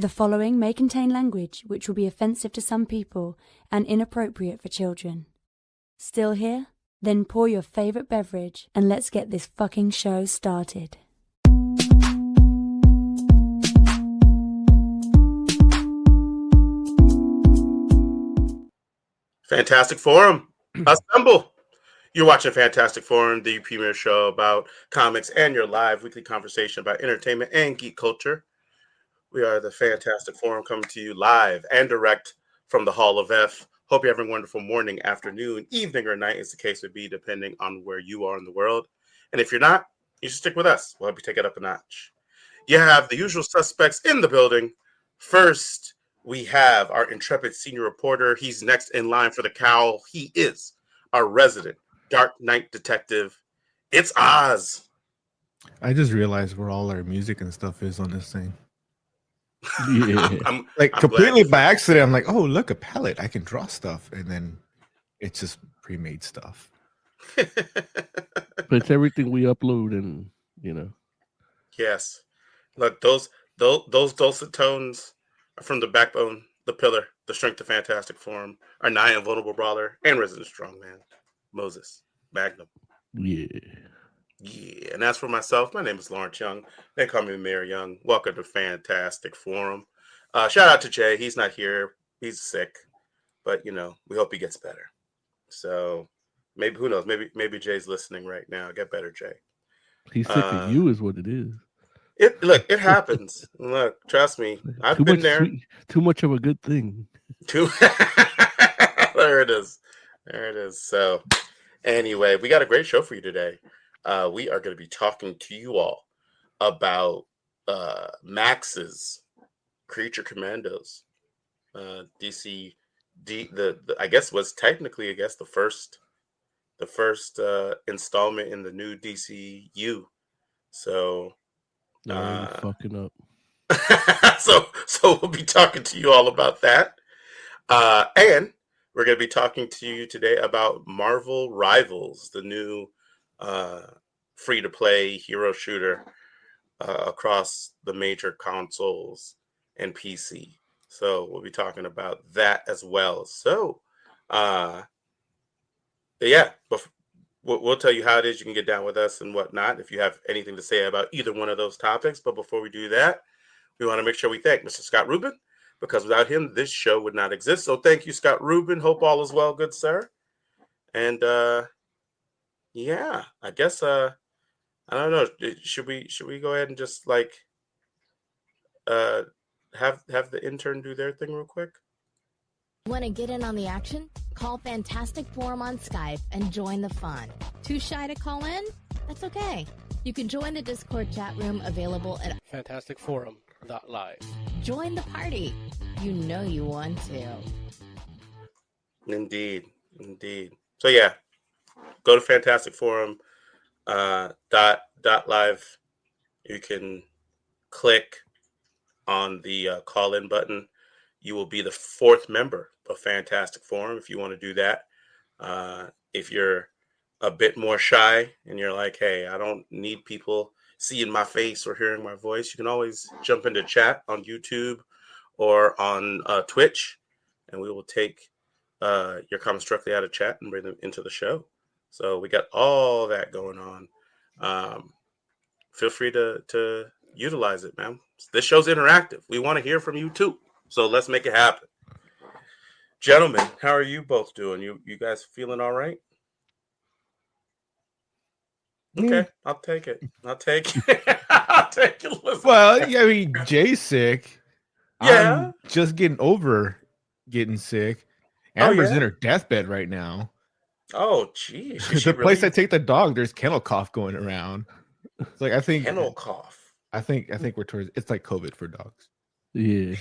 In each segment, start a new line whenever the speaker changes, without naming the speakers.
The following may contain language which will be offensive to some people and inappropriate for children. Still here? Then pour your favorite beverage and let's get this fucking show started.
Fantastic Forum, assemble! You're watching Fantastic Forum, the premier show about comics and your live weekly conversation about entertainment and geek culture. We are the Fantastic Forum coming to you live and direct from the Hall of F. Hope you're having a wonderful morning, afternoon, evening, or night, as the case would be, depending on where you are in the world. And if you're not, you should stick with us. We'll help you take it up a notch. You have the usual suspects in the building. First, we have our intrepid senior reporter. He's next in line for the cowl. He is our resident Dark Knight detective. It's Oz.
I just realized where all our music and stuff is on this thing.
Yeah.
I'm
completely by accident. I'm like, oh, look, a palette. I can draw stuff. And then it's just pre-made stuff.
But it's everything we upload and,
Yes. Look, those dulcet tones are from the backbone, the pillar, the strength of Fantastic Forum, our nigh invulnerable brawler and resident strongman, Moses Magnum.
Yeah.
Yeah, and as for myself, my name is Lawrence Young. They call me Mayor Young. Welcome to Fantastic Forum. Shout out to Jay. He's not here. He's sick, but we hope he gets better. So maybe, who knows? Maybe Jay's listening right now. Get better, Jay.
He's sick of you, is what it is.
It happens. Look, trust me, I've been there.
Too much of a good thing.
There it is. So, anyway, we got a great show for you today. We are going to be talking to you all about Max's Creature Commandos. DC, I guess was technically the first installment in the new DCU. So,
fucking up.
so we'll be talking to you all about that, and we're going to be talking to you today about Marvel Rivals, the new free-to-play hero shooter across the major consoles and PC. So we'll be talking about that as well. So, yeah, we'll tell you how it is you can get down with us and whatnot if you have anything to say about either one of those topics. But before we do that, we want to make sure we thank Mr. Scott Rubin, because without him, this show would not exist. So thank you, Scott Rubin. Hope all is well, good sir. And yeah, I guess I don't know. Should we go ahead and just have the intern do their thing real quick?
Want to get in on the action? Call Fantastic Forum on Skype and join the fun. Too shy to call in? That's okay. You can join the Discord chat room available at
fantasticforum.live.
Join the party. You know you want to.
Indeed. So yeah, go to Fantastic Forum .live. You can click on the call-in button. You will be the fourth member of Fantastic Forum if you want to do that. If you're a bit more shy and you're like, hey, I don't need people seeing my face or hearing my voice, you can always jump into chat on YouTube or on Twitch, and we will take your comments directly out of chat and bring them into the show. So we got all that going on. Feel free to utilize it, man. This show's interactive. We want to hear from you too. So let's make it happen. Gentlemen, how are you both doing? You guys feeling all right? Okay, I'll take it. I'll take it. Listen.
Well, I mean, Jay's sick.
Yeah.
I'm just getting over getting sick. Amber's in her deathbed right now.
Oh, geez.
The place I take the dog, there's kennel cough going around. It's like, I think
kennel cough.
I think we're towards. It's like COVID for dogs.
Yeah.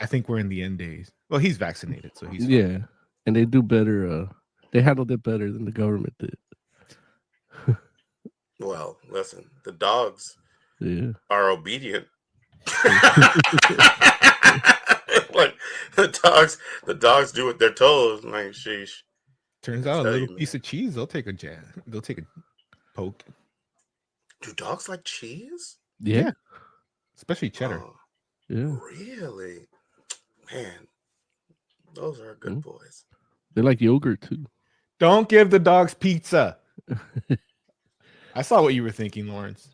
I think we're in the end days. Well, he's vaccinated, so he's
fine. And they do better. They handled it better than the government did.
Well, listen, the dogs are obedient. Like the dogs do what they're told. Like, sheesh.
Turns out a little piece of cheese, they'll take a jab. They'll take a poke.
Do dogs like cheese?
Yeah.
Especially cheddar.
Yeah.
Really? Man, those are good boys.
They like yogurt too.
Don't give the dogs pizza. I saw what you were thinking, Lawrence.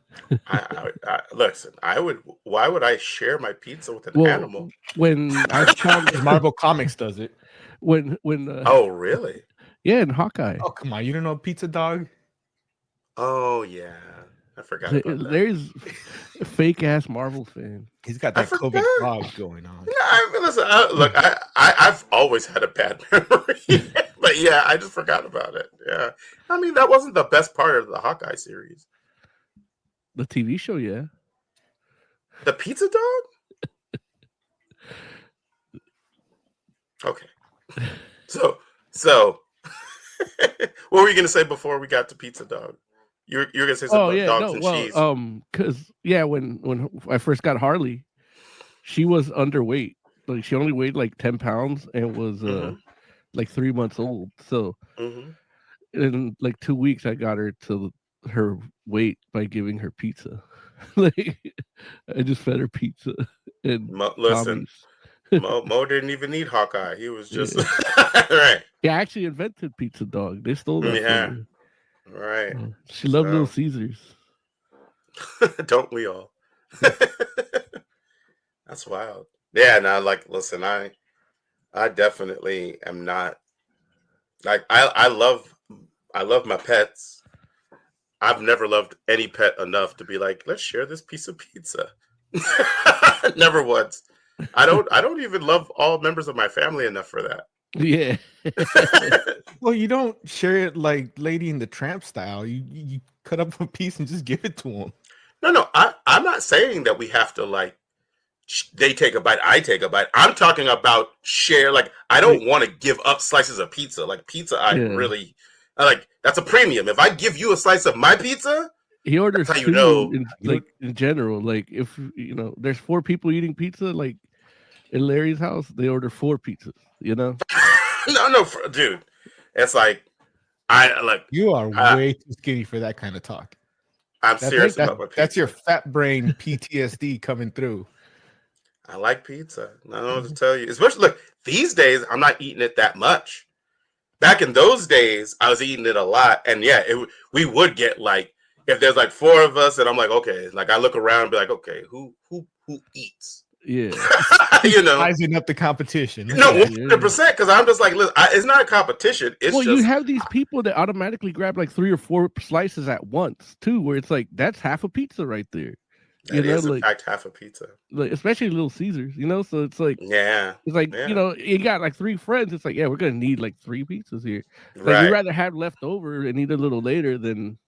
Listen, why would I share my pizza with an animal?
When I found
Marvel Comics does it.
when
Oh, really?
yeah, in Hawkeye.
Oh, come on. You don't know Pizza Dog?
Oh, yeah. I forgot about that.
There's a fake ass Marvel fan.
He's got that COVID frog going on.
Yeah, listen, I've always had a bad memory. But yeah, I just forgot about it. Yeah. I mean, that wasn't the best part of the Hawkeye series.
The TV show, yeah.
The Pizza Dog? Okay. So what were you going to say before we got to Pizza Dog? You're going to say something about dogs and cheese.
Because when I first got Harley, she was underweight. Like she only weighed like 10 pounds and was like 3 months old. So in like 2 weeks, I got her to her weight by giving her pizza. Like I just fed her pizza and
listen. Mo didn't even need Hawkeye. He was just right.
Yeah, I actually invented Pizza Dog. They stole that from me.
Right.
She loved Little Caesars.
Don't we all? That's wild. Yeah, now listen, I definitely am not like I love my pets. I've never loved any pet enough to be like, let's share this piece of pizza. Never once. I don't even love all members of my family enough for that.
Yeah.
Well, you don't share it like Lady in the Tramp style. You cut up a piece and just give it to them.
No. I'm not saying that we have to like they take a bite, I take a bite. I'm talking about share. Like I don't want to give up slices of pizza. Like pizza, I like. That's a premium. If I give you a slice of my pizza,
he orders
that's how
two.
You know,
in general, like if there's 4 people eating pizza, like in Larry's house, they order 4 pizzas. No,
dude. It's like
you are way too skinny for that kind of talk.
I'm serious about my pizza.
That's your fat brain PTSD coming through.
I like pizza. I don't know what to tell you. Especially look, these days I'm not eating it that much. Back in those days, I was eating it a lot, and yeah, we would get like if there's like 4 of us, and I'm like, okay, like I look around and be like, okay, who eats?
Yeah,
rising up the competition.
No, 100%. Because I'm just like, listen, it's not a competition. It's just
you have these people that automatically grab like 3 or 4 slices at once too, where it's like that's half a pizza right there.
That is in fact half a pizza.
Like especially Little Caesars, so it's like
it's
like you got like 3 friends. It's like we're gonna need like 3 pizzas here. Like
right.
We'd rather have leftover and eat a little later than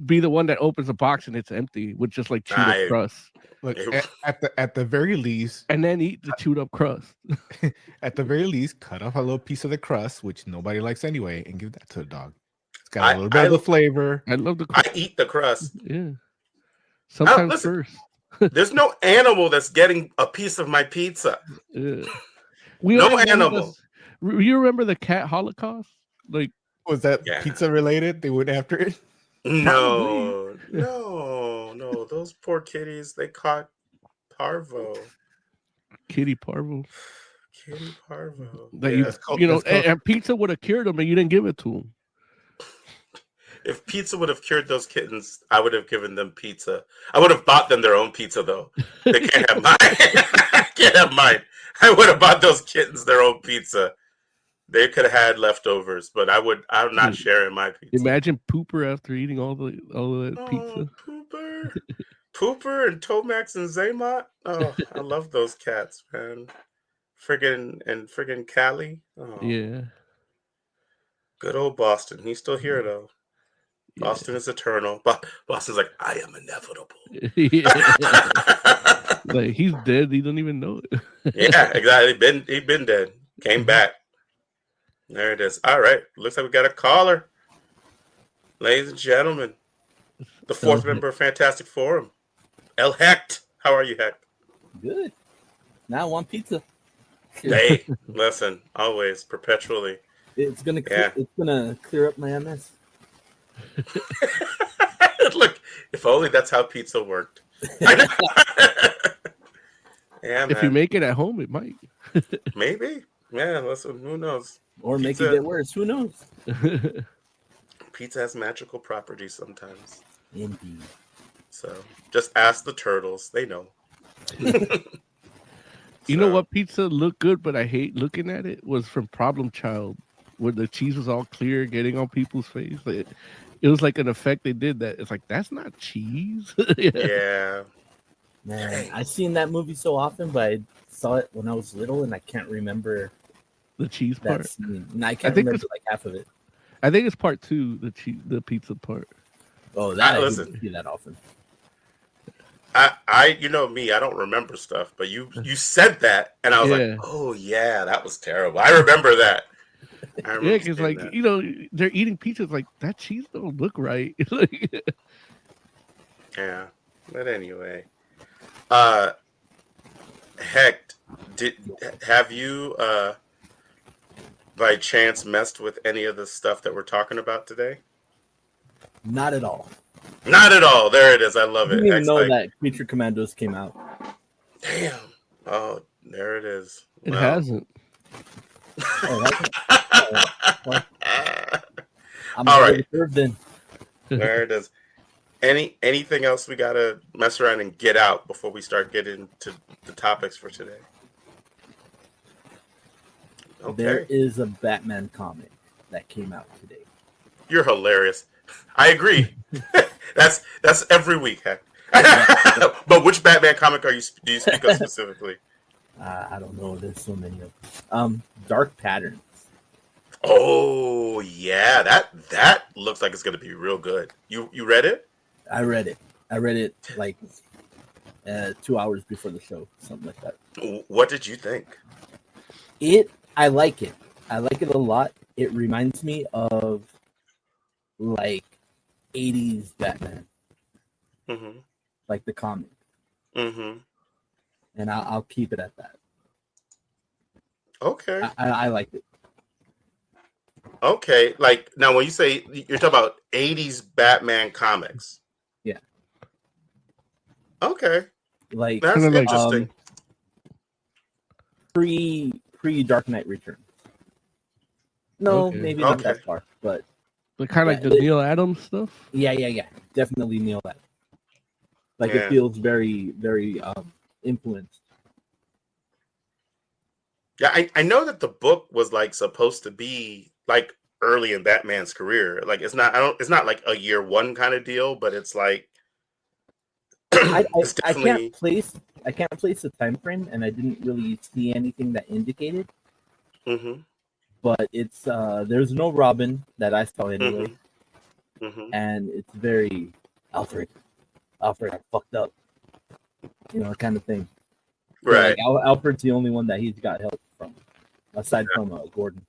be the one that opens a box and it's empty with just like chewed up crust.
Look, at the very least,
and then eat the chewed up crust.
At the very least, cut off a little piece of the crust, which nobody likes anyway, and give that to the dog. It's got a little bit of the flavor.
I love the crust.
I eat the crust.
Yeah. Sometimes first.
There's no animal that's getting a piece of my pizza.
Yeah.
No animal.
You remember the cat Holocaust? Like,
was that pizza related? They went after it?
No. Those poor kitties. They caught Parvo.
Kitty Parvo.
Kitty Parvo.
And pizza would have cured them, and you didn't give it to them.
If pizza would have cured those kittens, I would have given them pizza. I would have bought them their own pizza, though. They can't have mine. I can't have mine. I would have bought those kittens their own pizza. They could have had leftovers, but I'm not sharing my pizza.
Imagine Pooper after eating all of that pizza.
Pooper and Tomax and Zaymont. Oh, I love those cats, man. Friggin' Callie. Oh.
Yeah.
Good old Boston. He's still here though. Yeah. Boston is eternal. Boston's like, I am inevitable.
Like he's dead. He don't even know it.
Yeah, exactly. He's been dead. Came back. There it is. All right. Looks like we got a caller. Ladies and gentlemen, the 4th member of Fantastic Forum, El Hecht. How are you, Hecht?
Good. Now I want pizza.
Hey, listen, always, perpetually.
It's gonna clear up my MS.
Look, if only that's how pizza worked. Yeah,
If you
man.
make it at home, it might.
Maybe. Yeah, listen, who knows?
Or make
Pizza-
it get worse. Who knows?
Pizza has magical properties sometimes.
Indeed.
So just ask the turtles. They know.
You know what pizza looked good, but I hate looking at it, was from Problem Child, where the cheese was all clear, getting on people's face. It was like an effect they did that. It's like, that's not cheese.
Yeah.
Man, I've seen that movie so often, but I saw it when I was little, and I can't remember
The cheese
that
part.
scene. And I can't
think
remember
it's-
like half of it.
I think it's part 2, the pizza part.
Oh, that I
listen.
didn't see that often.
I you know me, I don't remember stuff, but you said that, and I was
Yeah.
like, oh yeah, that was terrible. I remember that. I remember
Yeah, because
seeing
like
that.
they're eating pizzas, like that cheese don't look right. Like,
Yeah. But anyway, Heck, have you by chance messed with any of the stuff that we're talking about today?
Not at all.
Not at all. There it is. I
I
love it.
didn't even
Heck's
know
like,
that Creature Commandos came out.
damn. Oh, there it is.
it
Well.
hasn't.
Oh, that's well, I'm
All
ahead of
right.
the curve then.
There it is. Anything else we gotta mess around and get out before we start getting to the topics for today? Okay.
There is a Batman comic that came out today.
You're hilarious. I agree. that's every week, Heck. But which Batman comic do you speak of specifically?
I don't know. There's so many of them. Dark Patterns.
Oh yeah, that looks like it's gonna be real good. You read it?
I read it. I read it like 2 hours before the show, something like that.
What did you think?
I like it. I like it a lot. It reminds me of like 80s Batman,
Mm-hmm.
like the comic,
Mm-hmm.
and I'll keep it at that.
Okay.
I liked it.
Okay. Like now, when you say you're talking about 80s Batman comics.
Yeah.
Okay.
Like
That's
Kinda like,
interesting.
pre Dark Knight Returns. No,
Okay.
maybe not
Okay.
that far, but
But kind of
Yeah,
like the Neil Adams stuff.
yeah, definitely Neil that. Like
Yeah.
it feels very, very influenced.
Yeah, I know that the book was like supposed to be like early in Batman's career. Like it's not like a year one kind of deal, but it's like it's
I
definitely
can't place the time frame, and I didn't really see anything that indicated.
Mhm,
But it's there's no Robin that I saw anyway,
mhm.
and it's very Alfred, I fucked up, kind of thing. So,
Right.
like, Alfred's the only one that he's got help from, aside from Gordon.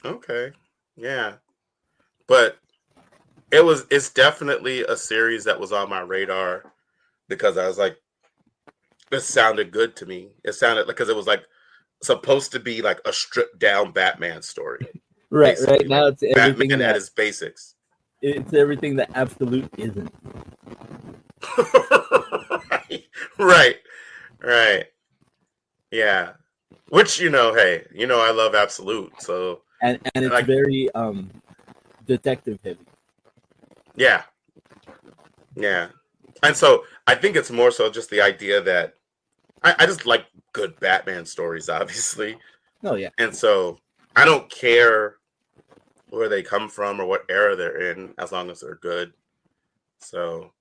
Okay. Yeah. But it's definitely a series that was on my radar because I was like, this sounded good to me. It sounded like because it was like supposed to be like a stripped down Batman story.
Right
Basically,
now
like
it's everything
Batman at
that
his basics.
it's everything that Absolute isn't.
Right. Yeah. Which, hey, I love Absolute. So
And it's
like-
very detective heavy.
yeah. And so I think it's more so just the idea that I just like good Batman stories, obviously.
Oh yeah.
And so I don't care where they come from or what era they're in, as long as they're good. So,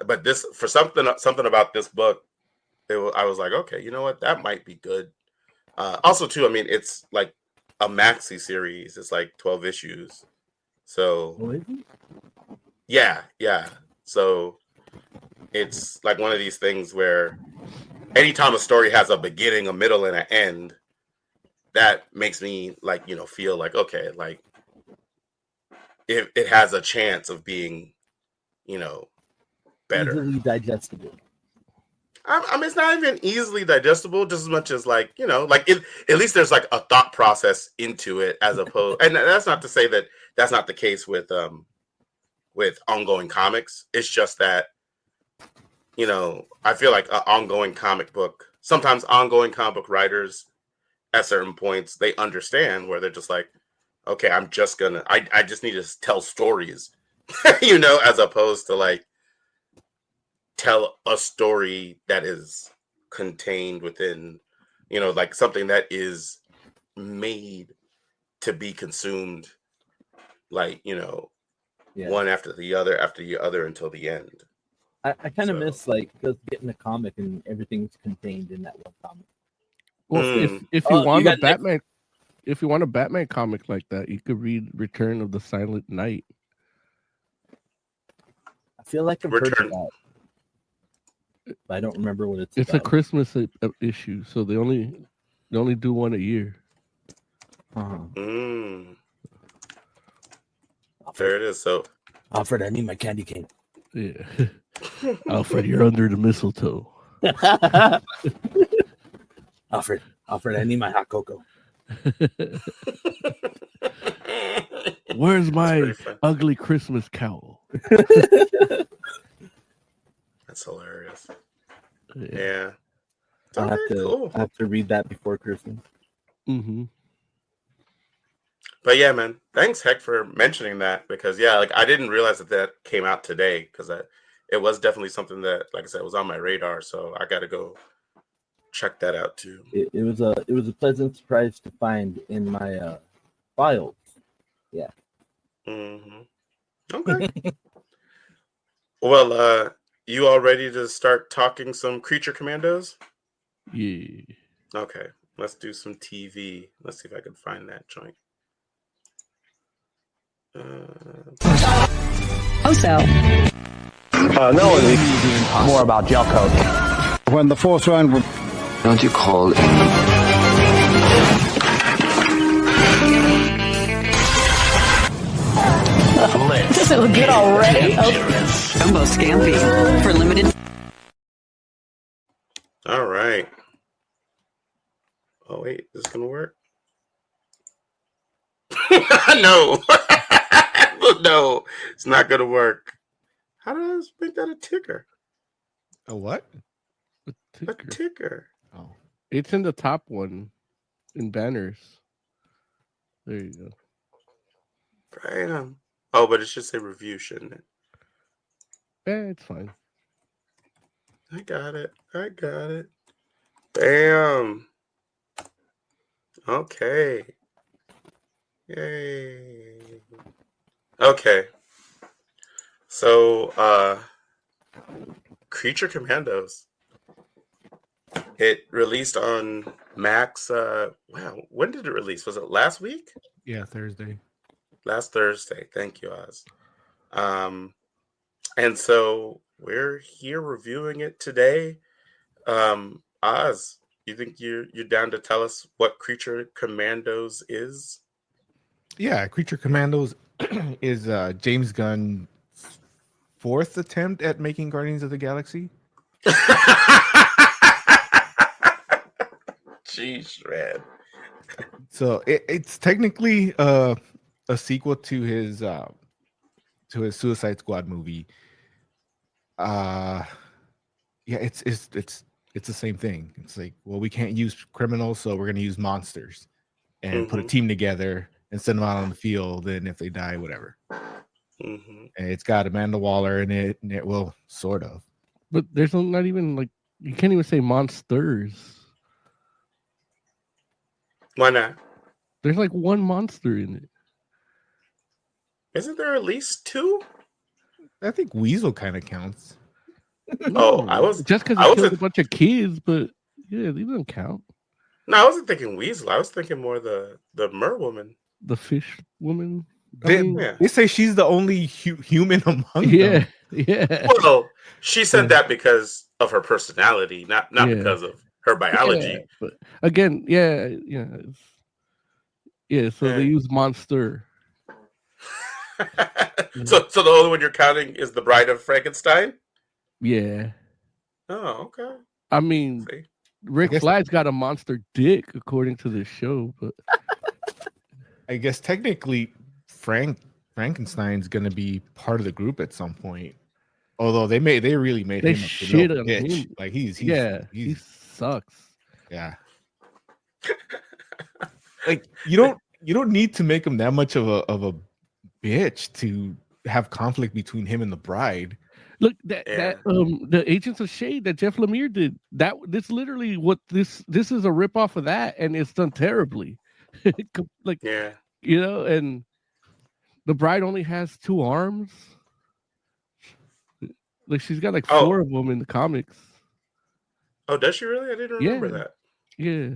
but this for something about this book, I was like, okay, you know what, that might be good. Also, too, I mean, it's like a maxi series. It's like 12 issues. So
Oh, is it?
yeah. So it's like one of these things where anytime a story has a beginning, a middle, and an end, that makes me like, feel like, okay, like it has a chance of being, better.
Easily digestible.
I mean, it's not even easily digestible, just as much as like, at least there's like a thought process into it as opposed, and that's not to say that that's not the case with ongoing comics. It's just that, I feel like an ongoing comic book. Sometimes ongoing comic book writers, at certain points, they understand where they're just like, okay, I just need to tell stories, as opposed to like tell a story that is contained within, like something that is made to be consumed, like, one after the other until the end.
I kind of miss like just getting a comic and everything's contained in that one comic.
Well, if you want a Batman, if you want a Batman comic like that, you could read Return of the Silent Knight.
I feel like I've heard of that, but I don't remember what it's
It's
about.
a Christmas issue, so they only do one a year.
There it is. So,
Alfred, I need my candy cane.
Yeah. Alfred, you're under the mistletoe.
Alfred, I need my hot cocoa.
Where's my ugly Christmas cowl?
That's hilarious. Yeah.
I have to read that before Christmas.
Mm-hmm.
But yeah, man, thanks, Heck, for mentioning that, because like I didn't realize that came out today, because it was definitely something that, like I said, was on my radar. So I got to go check that out too.
It was a pleasant surprise to find in my files. Yeah.
Mm-hmm. Okay. Well, you all ready to start talking some Creature Commandos?
Yeah.
Okay, let's do some TV. Let's see if I can find that joint.
No, more about gel coat.
When the fourth round was...
Don't you call it?
Does it look good already?
Jumbo Scampi for limited.
All right. Oh wait, is this gonna work? No. No, it's not gonna work. How do I make that a ticker?
A what?
A ticker.
Oh,
it's in the top one in banners. There you go.
Bam. Oh, but it should say review, shouldn't it?
Yeah, it's fine.
I got it. Bam. Okay. Yay. Okay. So, Creature Commandos. It released on Max. Wow, when did it release? Was it last week?
yeah, Thursday.
Last Thursday. Thank you, Oz. And so we're here reviewing it today. Oz, you think you're down to tell us what Creature Commandos is?
Yeah, Creature Commandos is James Gunn's fourth attempt at making Guardians of the Galaxy.
Jeez, man.
So it's technically a sequel to his Suicide Squad movie. Yeah, it's the same thing. It's like, well, we can't use criminals, so we're gonna use monsters and put a team together and send them out on the field, and if they die, whatever. And it's got Amanda Waller in it, and it will sort of.
But there's not even like, you can't even say monsters.
Why not?
There's like one monster in it.
Isn't there at least two?
I think Weasel kind of counts.
Oh, I was
just because he killed a bunch of kids, but yeah, these don't count.
No, I wasn't thinking Weasel. I was thinking more the Mer woman,
the fish woman.
They say she's the only human among them.
Yeah.
Well, she said that because of her personality, not because of her biology.
Yeah, but again, yeah. So they use monster.
So the only one you're counting is the Bride of Frankenstein?
Yeah.
Oh, okay.
I mean, Rick Flagg's got a monster dick, according to this show, but
I guess technically Frankenstein's going to be part of the group at some point. Although they really made
They
him a
shit
little
on
bitch.
him.
Like he
sucks.
Yeah. Like you don't need to make him that much of a bitch to have conflict between him and the bride.
Look, the Agents of Shade that Jeff Lemire did, this literally what this is a ripoff of that, and it's done terribly. Like, you know, and the bride only has 2 arms. Like she's got like 4 of them in the comics.
Oh, does she really? I didn't remember that.
Yeah.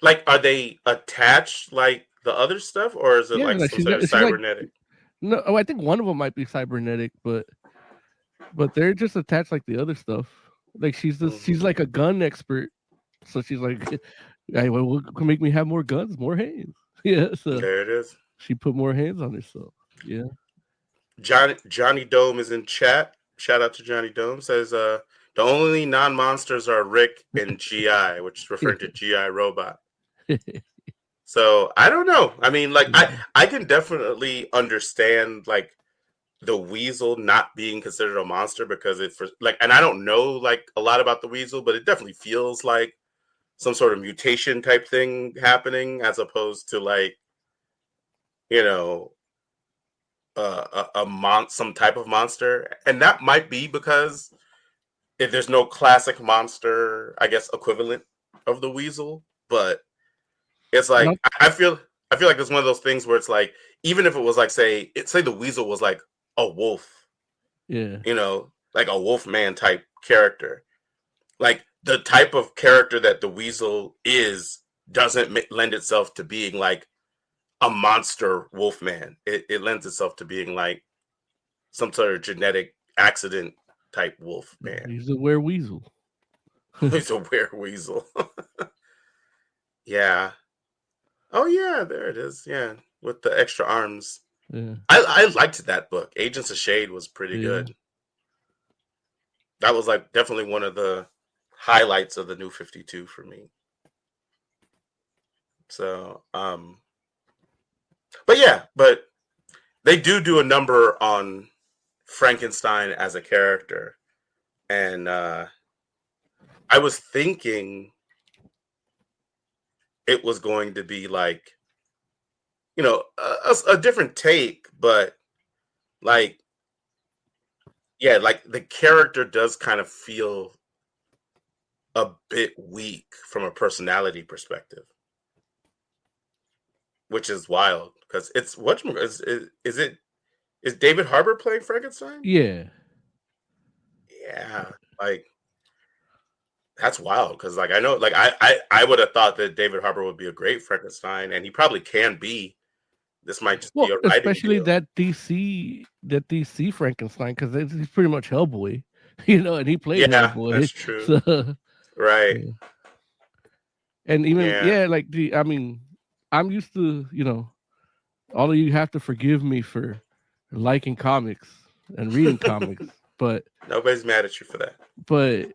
Like, are they attached like the other stuff, or is it like some sort of cybernetic?
No, I think one of them might be cybernetic, but they're just attached like the other stuff. Like she's like a gun expert, so she's like, hey, well, what can make me have more guns, more hands? Yeah, so
there it is.
She put more hands on herself. Yeah.
Johnny Dome is in chat. Shout out to Johnny Dome. Says the only non-monsters are Rick and GI, which is referring to GI Robot. So I don't know. I mean, like I can definitely understand like the Weasel not being considered a monster because it's and I don't know like a lot about the Weasel, but it definitely feels like some sort of mutation type thing happening as opposed to like, you know, some type of monster. And that might be because if there's no classic monster, I guess, equivalent of the Weasel, but it's like I feel like it's one of those things where it's like, even if it was like say the Weasel was like a wolf,
you
know, like a Wolfman type character, like the type of character that the Weasel is doesn't lend itself to being like a monster Wolfman. It lends itself to being like some sort of genetic accident type Wolfman.
He's a wereweasel.
He's a wereweasel. Yeah. Oh yeah, there it is. Yeah, with the extra arms.
Yeah.
I liked that book. Agents of Shade was pretty good. That was like definitely one of the highlights of the New 52 for me. So, but they do a number on Frankenstein as a character, and I was thinking it was going to be like, you know, a different take, but like, yeah, like the character does kind of feel a bit weak from a personality perspective, which is wild because it's is David Harbour playing Frankenstein?
Yeah,
like that's wild because like I know like I would have thought that David Harbour would be a great Frankenstein, and he probably can be. This might just be a writing
especially
deal.
that DC Frankenstein, because he's pretty much Hellboy, you know, and he played Hellboy.
That's true.
So,
right.
Yeah. And even like I mean, I'm used to, you know, all of you have to forgive me for liking comics and reading comics, but
nobody's mad at you for that.
But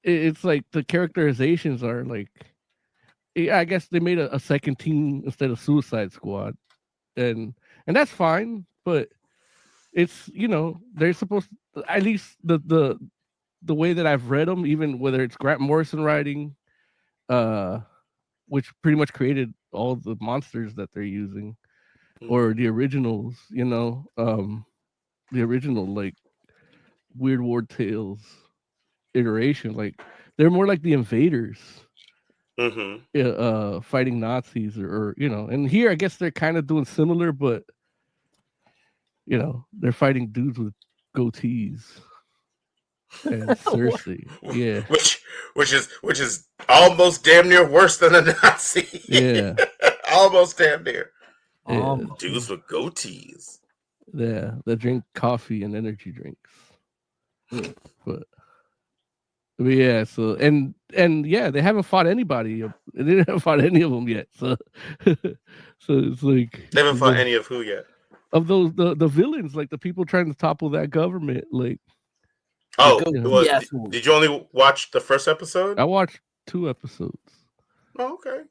it's like the characterizations are like, I guess they made a second team instead of Suicide Squad, and that's fine. But it's, you know, they're supposed to, at least the way that I've read them, even whether it's Grant Morrison writing, which pretty much created all the monsters that they're using, or the originals, you know, the original like Weird War Tales iteration, like they're more like the invaders. Fighting Nazis or you know, and here I guess they're kind of doing similar, but you know, they're fighting dudes with goatees and Cersei. Yeah,
which is almost damn near worse than a Nazi.
Yeah,
almost damn near.
Yeah.
Dudes with goatees.
Yeah, they drink coffee and energy drinks. But yeah, so and yeah, they haven't fought anybody. They didn't fought any of them yet. So it's like
they haven't fought any of who yet?
Of those the villains, like the people trying to topple that government. Like,
did you only watch the first episode?
I watched 2 episodes.
Oh, okay.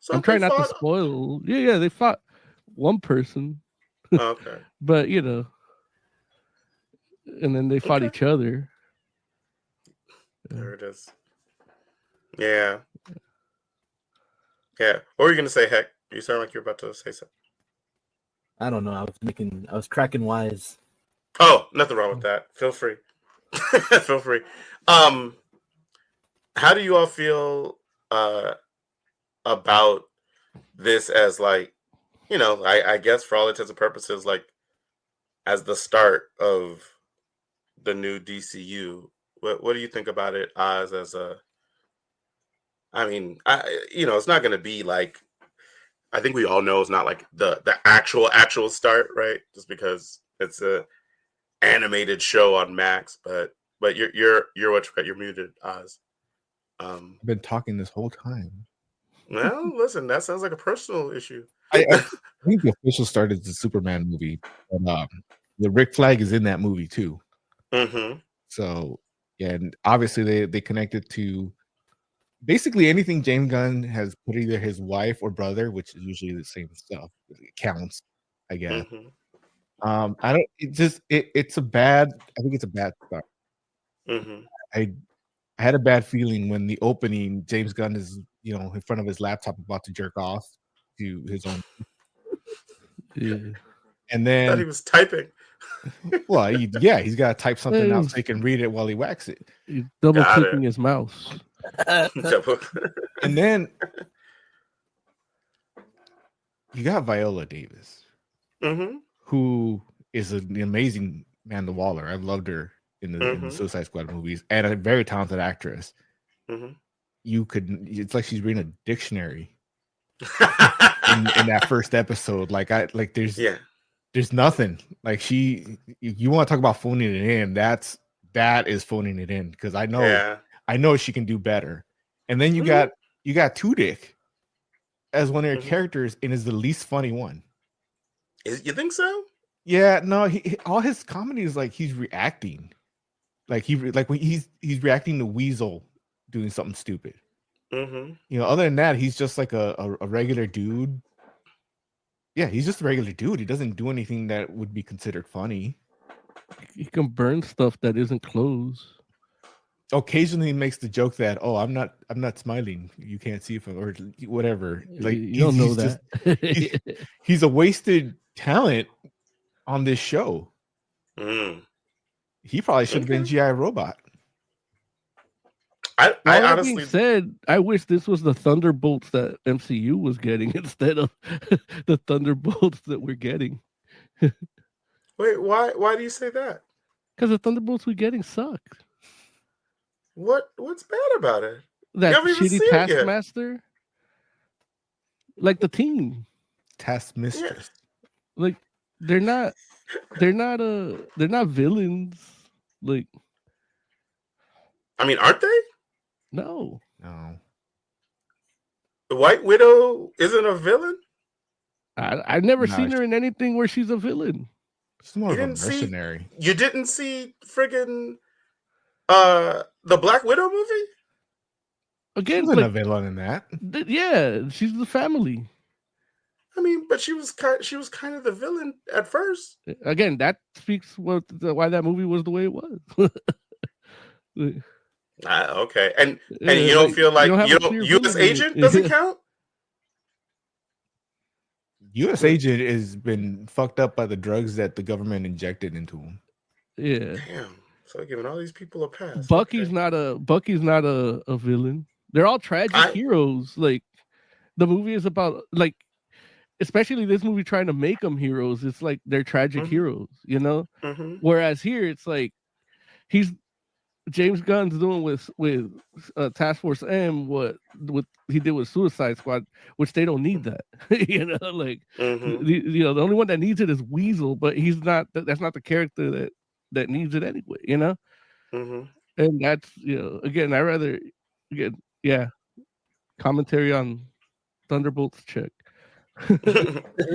So I'm trying not to spoil. Yeah, they fought one person.
Okay.
But you know, and then they fought each other.
There it is. Yeah. Yeah. What were you gonna say, Heck? You sound like you're about to say something.
I don't know. I was cracking wise.
Oh, nothing wrong with that. Feel free. Feel free. How do you all feel about this as like, I guess for all intents and purposes, like as the start of the new DCU? What do you think about it, Oz, as a it's not gonna be like, I think we all know it's not like the actual start, right? Just because it's a animated show on Max, but you're you're muted, Oz.
I've been talking this whole time.
Well, listen, that sounds like a personal issue.
I think the official start is the Superman movie, but the Rick Flag is in that movie too.
Mm-hmm.
So yeah, and obviously they connected to basically anything James Gunn has put either his wife or brother, which is usually the same stuff. It counts, I guess.
Mm-hmm.
I don't. It just it's a bad. I think it's a bad start.
Mm-hmm.
I had a bad feeling when the opening, James Gunn is in front of his laptop about to jerk off to his own.
Yeah.
And
I
then
thought he was typing.
Well, he's got to type something out so he can read it while he whacks it.
He's double clicking his mouse.
And then you got Viola Davis, who is an amazing Amanda Waller. I loved her in the Suicide Squad movies, and a very talented actress. It's like she's reading a dictionary in that first episode. There's nothing. Like you want to talk about phoning it in? That is phoning it in, because I know she can do better. And then you got Tudyk as one of your characters, and is the least funny one.
You think so?
Yeah, no. All his comedy is like he's reacting, when he's reacting to Weasel doing something stupid. Other than that, he's just like a regular dude. Yeah, he's just a regular dude. He doesn't do anything that would be considered funny.
He can burn stuff that isn't clothes.
Occasionally he makes the joke that, "Oh, I'm not smiling. You can't see it or whatever." Like
you don't know that.
He's a wasted talent on this show. He probably should have been G.I. Robot.
I honestly
being said, I wish this was the Thunderbolts that MCU was getting instead of the Thunderbolts that we're getting.
Wait, why do you say that?
Because the Thunderbolts we're getting suck.
What's bad about it?
That shitty Taskmaster, like the team,
Taskmistress.
Yeah. Like they're not villains. Like,
I mean, aren't they?
No.
The White Widow isn't a villain?
I've never seen her in anything where she's a villain.
She's more of a mercenary.
You didn't see friggin' the Black Widow movie?
Again, a villain in that.
Yeah, she's the family.
I mean, but she was kind of the villain at first.
Again, that speaks why that movie was the way it was.
Okay, and you don't feel like U.S. Agent doesn't count?
U.S. Agent has been fucked up by the drugs that the government injected into him.
Yeah.
Damn. So giving all these people a pass.
Bucky's not a villain. They're all tragic heroes. Like the movie is about, like, especially this movie trying to make them heroes. It's like they're tragic heroes, Whereas here it's like James Gunn's doing with Task Force M what he did with Suicide Squad, which they don't need that. The only one that needs it is Weasel, but he's not. That's not the character that needs it anyway. And that's again, I rather commentary on Thunderbolts check.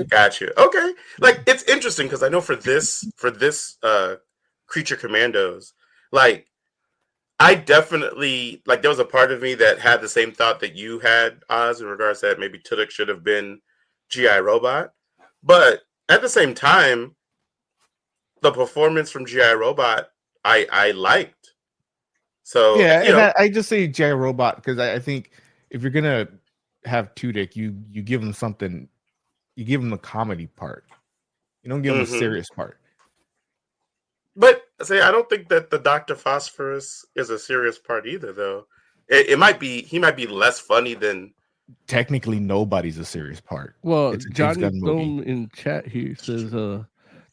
Got you. Okay, like it's interesting because I know for this Creature Commandos, like. I definitely, like, there was a part of me that had the same thought that you had, Oz, in regards to that maybe Tudyk should have been G.I. Robot. But at the same time, the performance from G.I. Robot, I liked. So
yeah,
you know,
I just say J Robot because I think if you're gonna have Tudyk, you give him something, you give him the comedy part. You don't give him a serious part.
But say I don't think that the Dr. Phosphorus is a serious part either, though. It might be he might be less funny than.
Technically, nobody's a serious part.
Well,
It's a James
Johnny
Gunn movie.
Dome in chat here says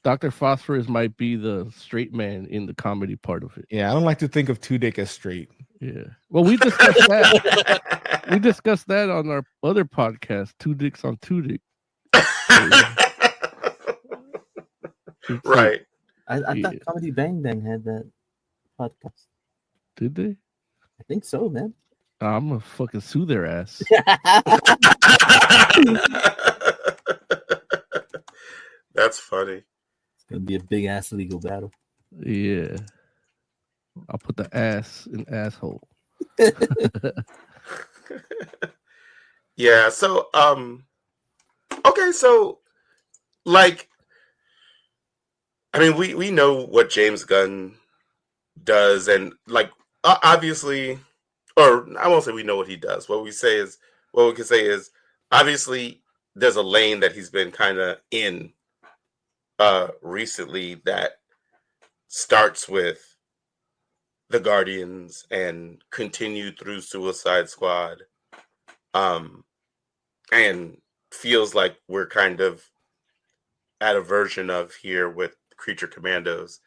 Dr. Phosphorus might be the straight man in the comedy part of it.
Yeah, I don't like to think of Tudyk as straight.
Yeah. Well, we discussed that. We discussed that on our other podcast, Two Dicks on Tudyk.
Right.
I thought Comedy Bang Bang had that podcast.
Did they?
I think so, man.
I'm gonna fucking sue their ass.
That's funny.
It's gonna be a big ass legal battle.
Yeah. I'll put the ass in asshole.
Yeah, so okay, so like I mean we know what James Gunn does, and like obviously, or I won't say we know what he does. What we can say is obviously there's a lane that he's been kind of in recently that starts with the Guardians and continued through Suicide Squad, and feels like we're kind of at a version of here with Creature Commandos,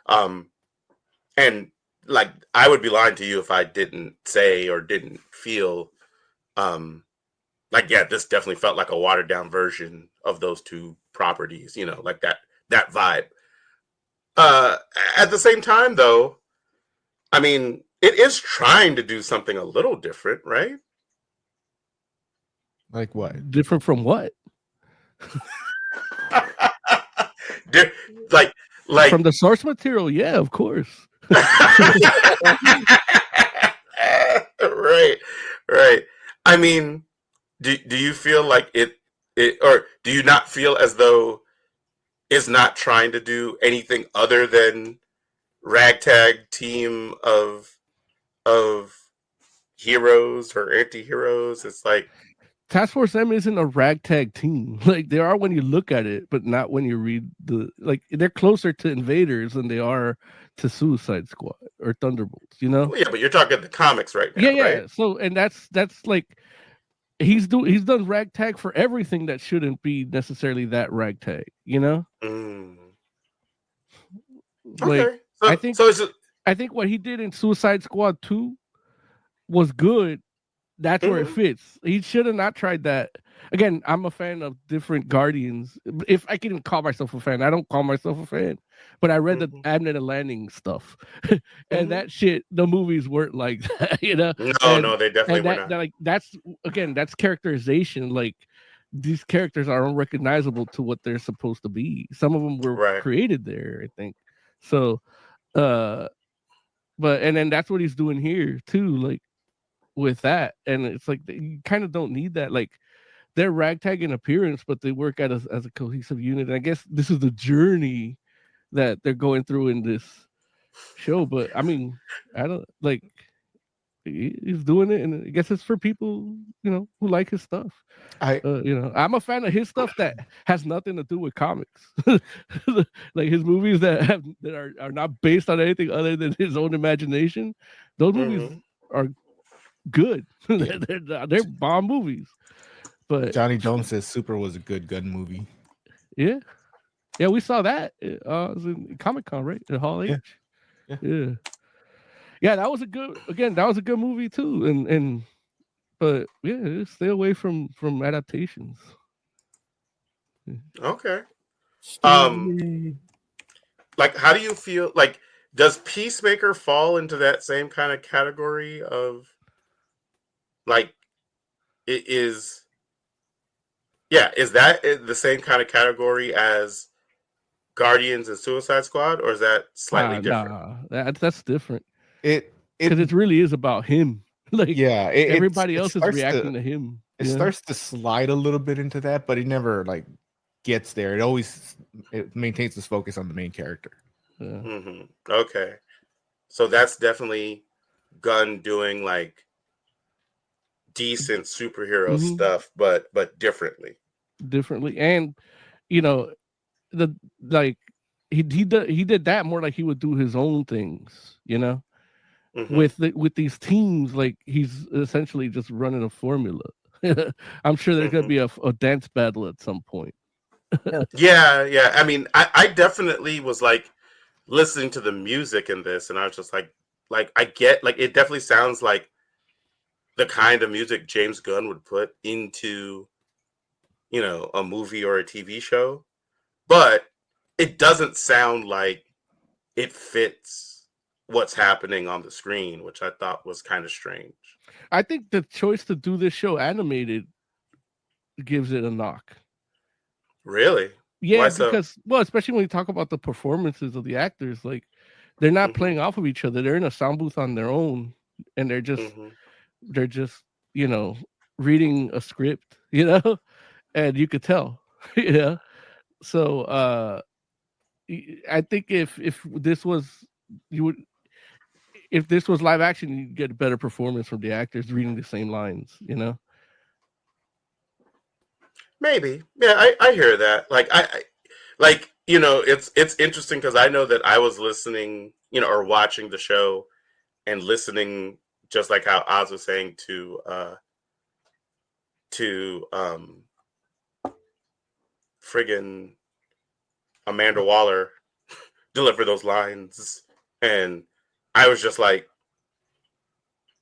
and like I would be lying to you if I didn't say or didn't feel like, yeah, this definitely felt like a watered down version of those two properties, you know, like that vibe. At the same time, though, I mean, it is trying to do something a little different, right?
Like what?
Different from what?
like
from the source material, yeah, of course.
Right. I mean, do you feel like it, or do you not feel as though it's not trying to do anything other than ragtag team of heroes or anti-heroes? It's like
Task Force M isn't a ragtag team. Like they are when you look at it, but not when you read like they're closer to Invaders than they are to Suicide Squad or Thunderbolts, you know?
Yeah, but you're talking the comics right now,
yeah.
right?
So and that's like he's done ragtag for everything that shouldn't be necessarily that ragtag, you know? Like
Okay. So,
I think what he did in Suicide Squad 2 was good. That's where it fits. He should have not tried that. Again, I'm a fan of different Guardians. If I can even call myself a fan, I don't call myself a fan, but I read the Abnett and Landing stuff, and that shit. The movies weren't like that, you know.
No, they definitely were not.
Like that's characterization. Like these characters are unrecognizable to what they're supposed to be. Some of them were created there, I think. So, but and then that's what he's doing here too. Like. With that, and it's like you kind of don't need that. Like they're ragtag in appearance, but they work as a cohesive unit. And I guess this is the journey that they're going through in this show. But I mean, I don't like he's doing it, and I guess it's for people, you know, who like his stuff. You know, I'm a fan of his stuff that has nothing to do with comics, like his movies that are not based on anything other than his own imagination. Those movies are good. They're bomb movies. But
Johnny Jones says Super was a good gun movie.
Yeah, we saw that. It was in Comic-Con, right? At Hall H. Yeah. That was a good movie too. But yeah, stay away from adaptations.
Okay. Like, how do you feel? Like, does Peacemaker fall into that same kind of category of? Like, is that the same kind of category as Guardians and Suicide Squad, or is that slightly different?
That's different.
Because
it really is about him. Like, everybody else is reacting
to
him.
It starts to slide a little bit into that, but it never like gets there. It maintains its focus on the main character.
Okay, so that's definitely Gunn doing like decent superhero stuff, but differently.
And you know, the like he did that more like he would do his own things, you know. With these teams, like he's essentially just running a formula. I'm sure there's gonna be a dance battle at some point.
Yeah. I mean, I definitely was like listening to the music in this, and I was just like I get, like, it definitely sounds like the kind of music James Gunn would put into, you know, a movie or a TV show, but it doesn't sound like it fits what's happening on the screen, which I thought was kind of strange.
I think the choice to do this show animated gives it a knock.
Really?
Yeah, because well, especially when you talk about the performances of the actors, like they're not playing off of each other. They're in a sound booth on their own, and they're just you know, reading a script, you know, and you could tell, you know. So I think if this was if this was live action, you'd get a better performance from the actors reading the same lines, you know.
Maybe, yeah, I hear that. Like like, you know, it's interesting because I know that I was listening, you know, or watching the show and listening, just like how Oz was saying, to friggin' Amanda Waller deliver those lines, and I was just like,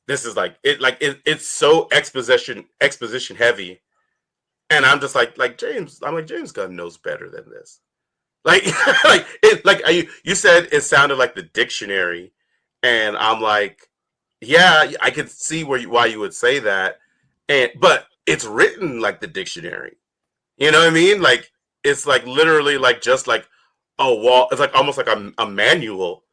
this is it's so exposition heavy, and I'm just like James Gunn knows better than this. Like you said, it sounded like the dictionary, and I'm like, yeah, I could see why you would say that, but it's written like the dictionary. You know what I mean? Like, it's like literally like just like a wall. It's like almost like a manual.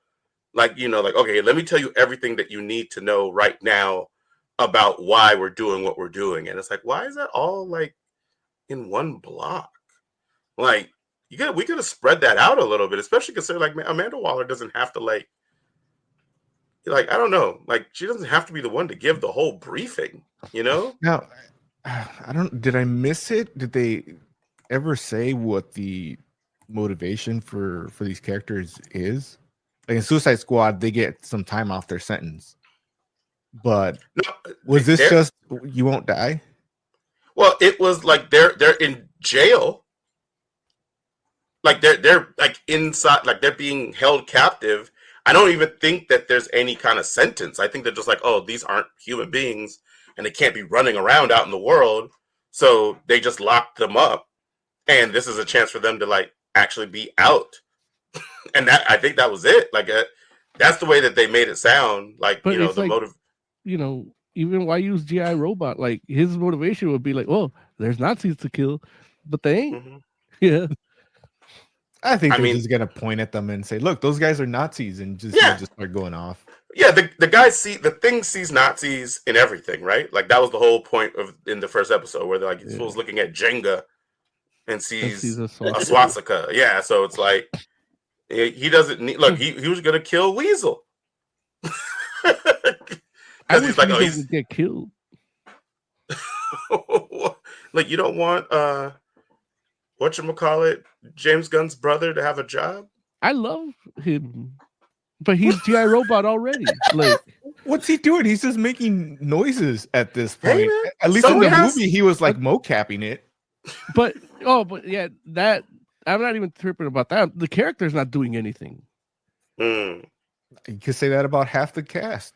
Like, you know, like, okay, let me tell you everything that you need to know right now about why we're doing what we're doing. And it's like, why is that all like in one block? Like, we could have spread that out a little bit, especially considering like Amanda Waller doesn't have to like I don't know, like she doesn't have to be the one to give the whole briefing, you know?
Now, did I miss it? Did they ever say what the motivation for these characters is? Like in Suicide Squad, they get some time off their sentence. But was this just you won't die?
Well, it was like they're in jail. Like they're like inside, like they're being held captive. I don't even think that there's any kind of sentence. I think they're just like, oh, these aren't human beings and they can't be running around out in the world. So they just locked them up. And this is a chance for them to like actually be out. And that, I think that was it. Like that's the way that they made it sound. Like,
but
you know,
the motive. You know, even why use GI Robot? Like his motivation would be like, well, there's Nazis to kill, but they ain't. Yeah.
I think they're just gonna point at them and say, "Look, those guys are Nazis," and just start going off.
Yeah, the guy sees Nazis in everything, right? Like that was the whole point in the first episode where they're like, he's looking at Jenga and sees a swastika. Yeah, so it's like he doesn't need. Look, he was gonna kill Weasel.
I wish like, Weasel would get killed.
Like you don't want whatchamacallit, James Gunn's brother to have a job?
I love him. But he's GI Robot already. Like,
what's he doing? He's just making noises at this point. Hey, at least in the movie, he was like mocapping it.
But yeah, that I'm not even tripping about that. The character's not doing anything.
You could say that about half the cast.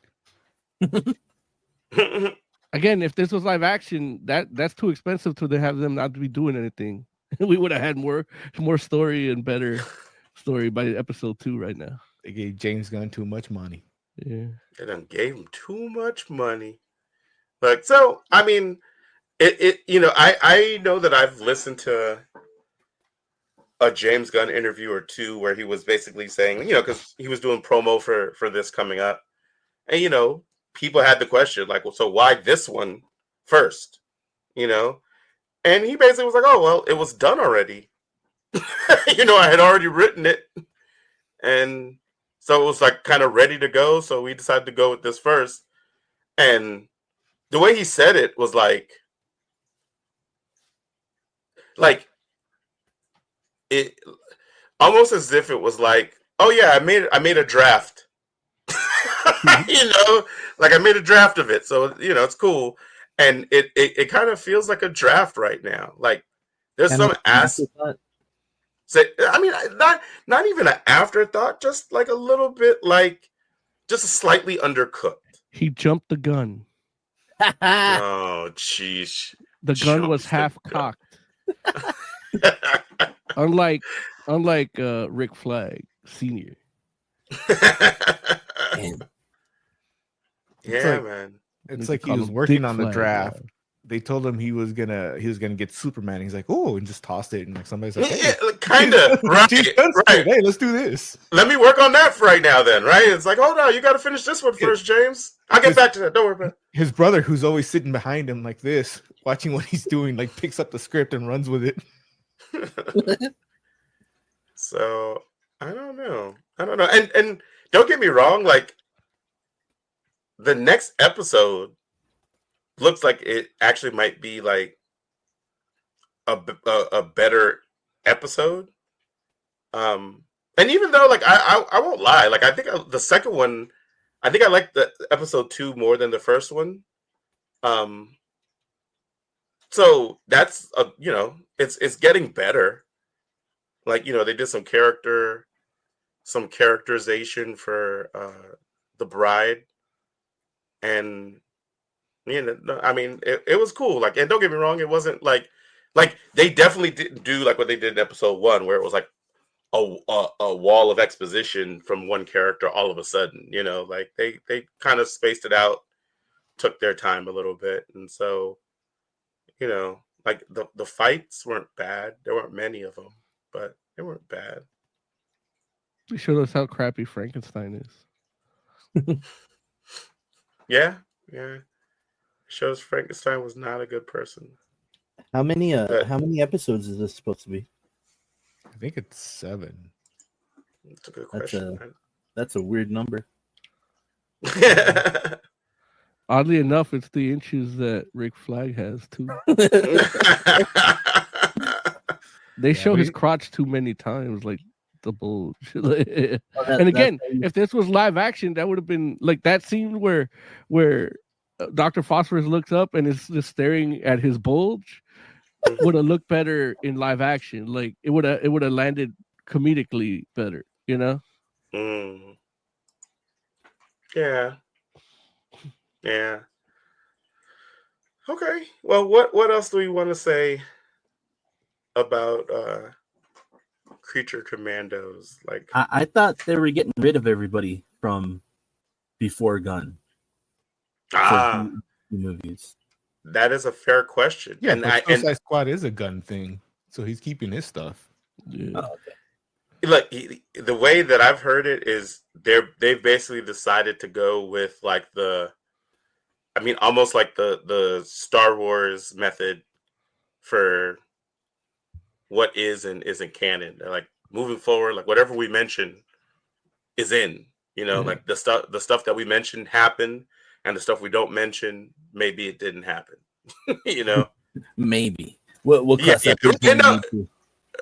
Again, if this was live action, that's too expensive to have them not be doing anything. We would have had more story and better story by episode 2 right now.
They gave James Gunn too much money.
Yeah.
They done gave him too much money. Like, so, I mean, it you know, I know that I've listened to a James Gunn interview or two where he was basically saying, you know, because he was doing promo for this coming up. And, you know, people had the question, like, well, so why this one first? You know? And he basically was like, oh, well, it was done already. I had already written it, and so it was like kind of ready to go. So we decided to go with this first, and the way he said it was like it almost as if it was like, oh yeah, I made a draft. Like I made a draft of it, so it's cool, and it kind of feels like a draft right now. Like there's
Kind of
some ass. Say, I mean, not even an afterthought, just like a little bit, like just slightly undercooked.
He jumped the gun.
Oh, jeez.
The gun was half cocked. unlike Rick Flag Senior.
Yeah, man.
It's like he was working on the draft. Yeah. They told him he was gonna get Superman. He's like, oh, and just tossed it, and like somebody's like, hey,
kind of right.
Hey, let's do this.
Let me work on that for right now, then. Right? It's like, hold on, you got to finish this one first, James. I'll get back to that. Don't worry about it.
His brother, who's always sitting behind him like this, watching what he's doing, like picks up the script and runs with it.
So I don't know, and don't get me wrong, like the next episode looks like it actually might be like a better episode. And even though like I won't lie, like I think the second one, I think I liked the episode 2 more than the first one. So that's it's getting better. Like they did some characterization for the bride, and I mean it was cool. Like, and don't get me wrong, it wasn't like they definitely didn't do like what they did in episode 1, where it was like a wall of exposition from one character all of a sudden. Like they kind of spaced it out, took their time a little bit, and so like the fights weren't bad. There weren't many of them, but they weren't bad.
They showed us how crappy Frankenstein is.
Yeah. Shows Frankenstein was not a good person.
How many episodes is this supposed to be?
I think it's 7.
That's a good question.
That's a weird number.
Oddly enough, it's the inches that Rick Flag has too. They show his crotch too many times, like the bulge. And again, if this was live action, that would have been like that scene where Dr. Phosphorus looks up and is just staring at his bulge. Would have looked better in live action. Like it would have landed comedically better.
Yeah. Okay. Well, what else do we want to say about Creature Commandos? Like
I thought they were getting rid of everybody from before Gun. Movies.
That is a fair question.
Yeah, and Suicide Squad is a Gun thing, so he's keeping his stuff.
Yeah.
Oh, okay.
Look, the way that I've heard it is they've basically decided to go with like almost like the Star Wars method for what is and isn't canon. They're like moving forward, like whatever we mention is in. Like the stuff that we mentioned happened, and the stuff we don't mention, maybe it didn't happen.
Maybe we'll cross that.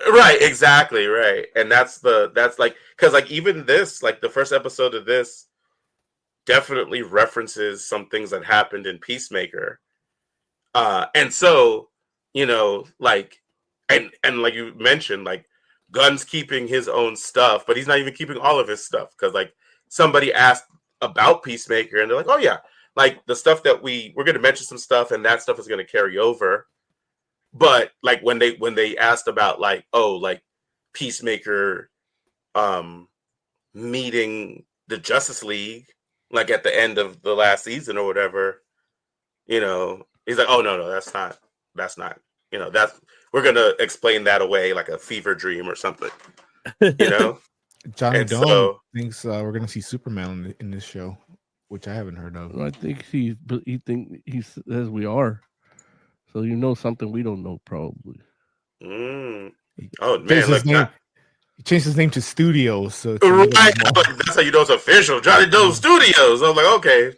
Right, exactly, right. And that's like, because like even this, like the first episode of this definitely references some things that happened in Peacemaker. And so, like, and like you mentioned, like Gunn's keeping his own stuff, but he's not even keeping all of his stuff, because like somebody asked about Peacemaker and they're like, oh yeah, like the stuff that we're going to mention some stuff, and that stuff is going to carry over. But like when they asked about like, oh, like Peacemaker meeting the Justice League like at the end of the last season or whatever, he's like, oh no, that's not that's, we're gonna explain that away like a fever dream or something.
Johnny Dome thinks we're gonna see Superman in this show, which I haven't heard of.
I think he says we are. So something we don't know, probably.
Oh man, look,
he changed his name to Studios, so it's
right. That's how you know it's official. Johnny Doe Studios. I was like, okay,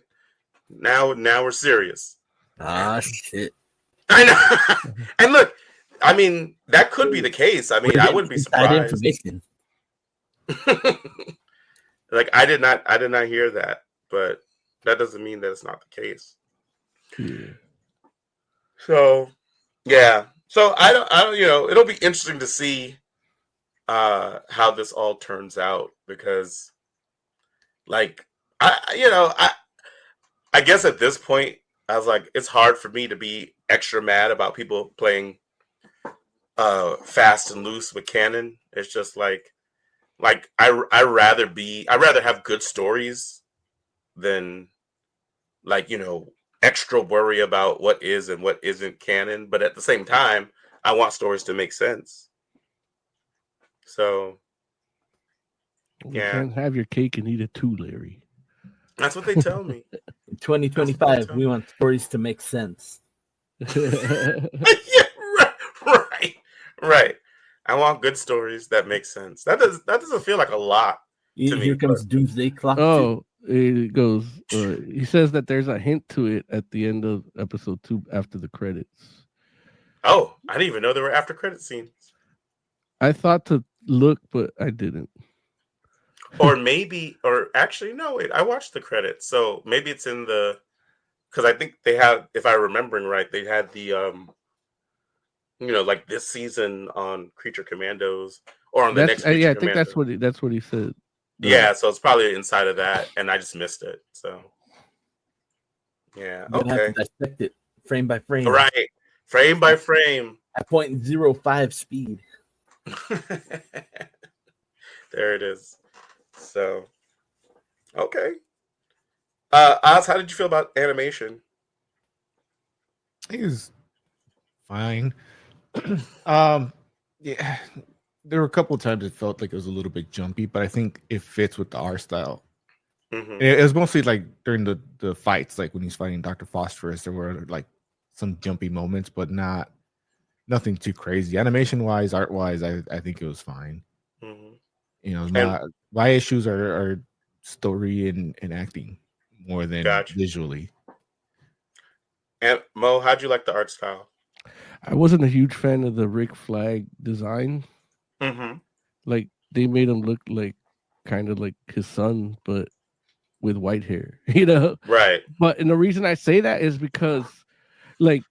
now we're serious.
Ah, shit.
I know. And look, I mean, that could be the case. I mean, I wouldn't be surprised.
Information.
Like I did not hear that, but that doesn't mean that it's not the case.
Yeah.
So, yeah. So I don't. You know, it'll be interesting to see how this all turns out because, like, I guess at this point, I was like, it's hard for me to be extra mad about people playing fast and loose with canon. It's just like I rather have good stories than like, you know, extra worry about what is and what isn't canon. But at the same time, I want stories to make sense. So
You can't have your cake and eat it too, Larry.
That's what they tell me.
In 2025, we want stories to make sense.
Yeah, right. I want good stories that make sense. That doesn't feel like a lot to me.
Here comes Doomsday Clock.
Oh, it goes. He says that there's a hint to it at the end of episode 2 after the credits.
Oh, I didn't even know there were after credit scenes.
I thought to look, but I didn't.
Or actually, no, wait, I watched the credits. So maybe it's in the, because I think they have, if I'm remembering right, they had the, you know, like this season on Creature Commandos or on the next Creature
I think that's what he said.
Yeah, so it's probably inside of that, and I just missed it. So, yeah,
You'll have
okay.
to dissect it frame by frame.
Right, frame by frame.
At 0.05 speed.
There it is. So, okay. Oz, how did you feel about animation?
It was fine. Yeah, there were a couple of times it felt like it was a little bit jumpy, but I think it fits with the art style.
Mm-hmm.
It was mostly like during the fights, like when he's fighting Dr. Phosphorus, there were like some jumpy moments, but nothing too crazy. Animation wise, art wise, I think it was fine.
Mm-hmm.
You know, my issues are story and acting more than visually.
And Mo, how'd you like the art style?
I wasn't a huge fan of the Rick Flag design.
Mm-hmm.
Like they made him look like kind of like his son, but with white hair, you know?
Right.
And the reason I say that is because like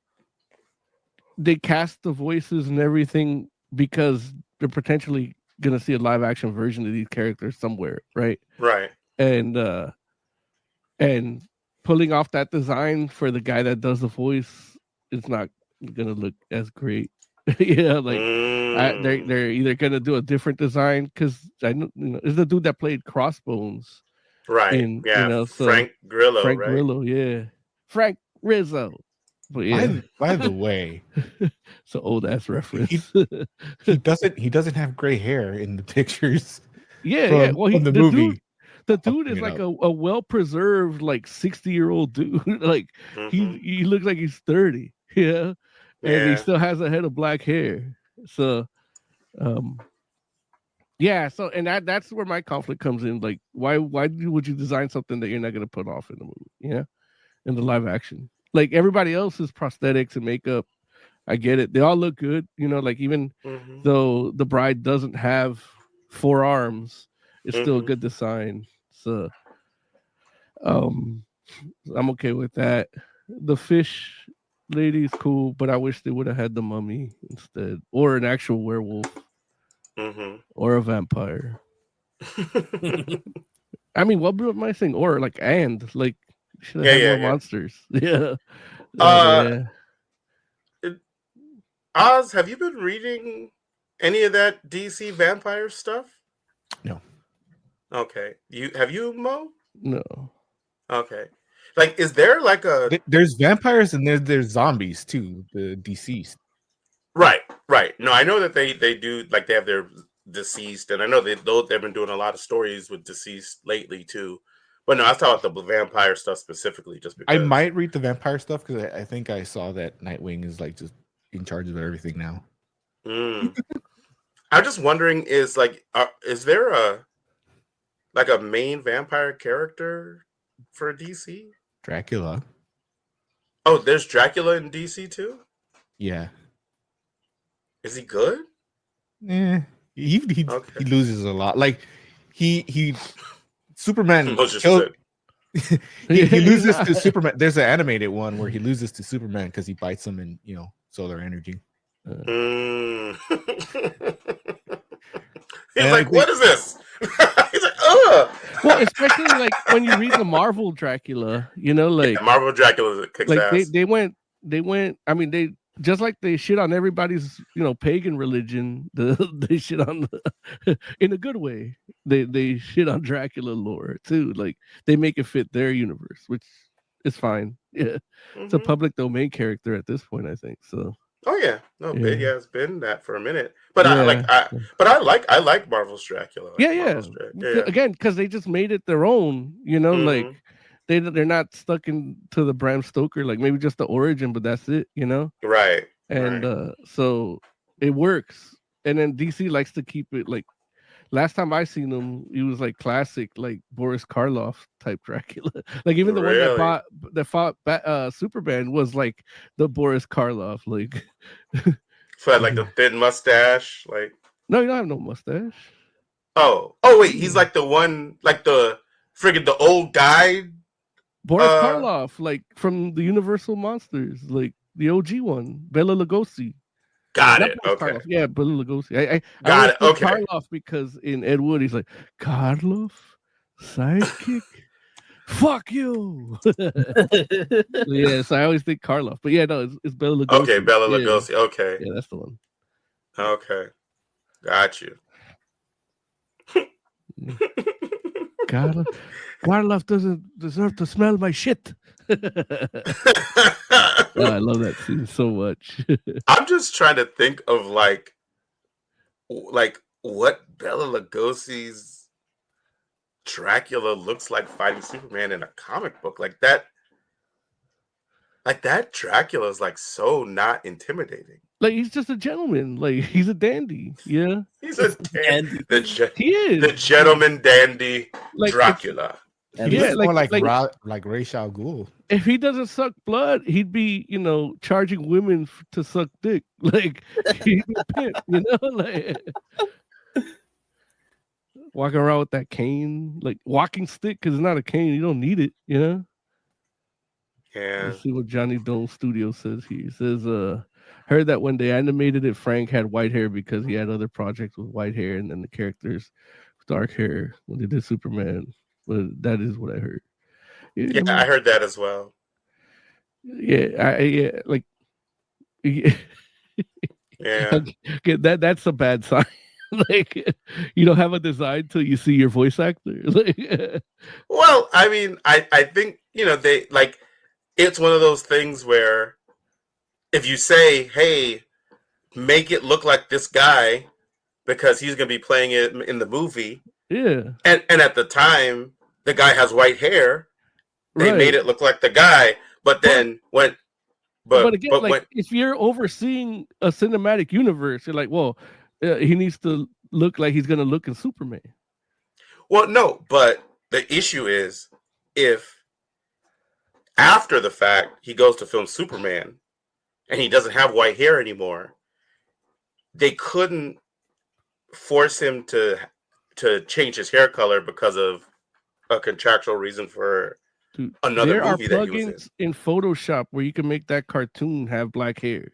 they cast the voices and everything because they're potentially gonna see a live action version of these characters somewhere, right?
Right.
And pulling off that design for the guy that does the voice is not gonna look as great. Yeah, like they're either gonna do a different design because I know, you know, it's the dude that played Crossbones,
right?
Yeah, you know, so
Frank Grillo,
Frank
right?
Grillo, yeah, Frank Rizzo. But yeah,
by the way,
it's an old ass reference.
He doesn't have gray hair in the pictures.
Yeah. Well,
the movie.
The dude is like a well preserved, like 60-year-old dude. Like he looks like he's 30. Yeah. And he still has a head of black hair. So, yeah. So, and that's where my conflict comes in. Like, why would you design something that you're not going to put off in the movie? Yeah, in the live action. Like everybody else's prosthetics and makeup, I get it. They all look good. You know, like even though the bride doesn't have 4 arms, it's still a good design. So, I'm okay with that. The fish lady's cool, but I wish they would have had the mummy instead, or an actual werewolf, or a vampire. I mean, what am I saying? Or like, should have had more monsters. Yeah.
Oz, have you been reading any of that DC vampire stuff?
No.
Okay. Have you, Mo?
No.
Okay. Like, is there like
there's vampires and there's zombies too, the deceased.
Right. No, I know that they do, like, they have their deceased, and I know they've been doing a lot of stories with deceased lately too. But no, I was talking about the vampire stuff specifically, just because
I might read the vampire stuff because I think I saw that Nightwing is like just in charge of everything now.
I'm just wondering, is there a main vampire character for DC?
Dracula.
Oh, there's Dracula in DC too?
Yeah.
Is he good?
Yeah. He
Okay.
loses a lot. Like he Superman
Moses
killed,
said.
he loses to Superman. There's an animated one where he loses to Superman because he bites him in, solar energy.
He's like, what is this? He's like, ugh.
Well, especially like when you read the Marvel Dracula,
Marvel Dracula kicks
like
ass.
they went. I mean, they just like they shit on everybody's pagan religion. They shit on in a good way. They shit on Dracula lore too. Like they make it fit their universe, which is fine. Yeah, it's a public domain character at this point, I think. So.
Oh yeah, no,
Yeah.
it's been that for a minute. But
Yeah.
I like Marvel's Dracula.
Again, because they just made it their own. Like they're not stuck into the Bram Stoker, like maybe just the origin, but that's it.
Right.
And so it works. And then DC likes to keep it like. Last time I seen him, he was like classic, like Boris Karloff type Dracula. Like even the one that fought Superman was like the Boris Karloff, like.
So had like the thin mustache, like.
No, you don't have no mustache.
Oh wait, he's like the one, like the old guy.
Boris Karloff, like from the Universal Monsters, like the OG one, Bela Lugosi.
Got it. Okay.
Karloff. Yeah, Bela Lugosi. I
got it. Okay.
Karloff because in Ed Wood he's like Karloff, sidekick. Fuck you. Yeah, so I always think Karloff, but yeah, no, it's Bela Lugosi.
Okay, Bela Lugosi. Okay.
Yeah, that's the one.
Okay, got you.
Karloff doesn't deserve to smell my shit. I love that scene so much.
I'm just trying to think of like what Bela Lugosi's Dracula looks like fighting Superman in a comic book. Like that Dracula is like so not intimidating.
Like he's just a gentleman. Like he's a dandy. Yeah,
he's a dandy.
He is
the gentleman dandy Dracula.
Yeah, like Ra's al Ghul.
If he doesn't suck blood, he'd be, charging women to suck dick. Like he's a pimp, like walking around with that cane, like walking stick, because it's not a cane. You don't need it,
Yeah.
Let's see what Johnny Dome Studio says here. He says, heard that when they animated it, Frank had white hair because he had other projects with white hair, and then the characters with dark hair when they did Superman. But that is what I heard.
Yeah, I heard that as well.
Yeah, that's a bad sign. Like you don't have a design till you see your voice actor.
Well, I mean, I think they like it's one of those things where if you say, "Hey, make it look like this guy," because he's gonna be playing it in the movie.
Yeah,
and at the time the guy has white hair. They made it look like the guy, but then
if you're overseeing a cinematic universe, you're like, well, he needs to look like he's gonna look in Superman.
Well, no, but the issue is if after the fact he goes to film Superman and he doesn't have white hair anymore, they couldn't force him to change his hair color because of a contractual reason for another movie that he was in.
There are plugins in Photoshop where you can make that cartoon have black hair.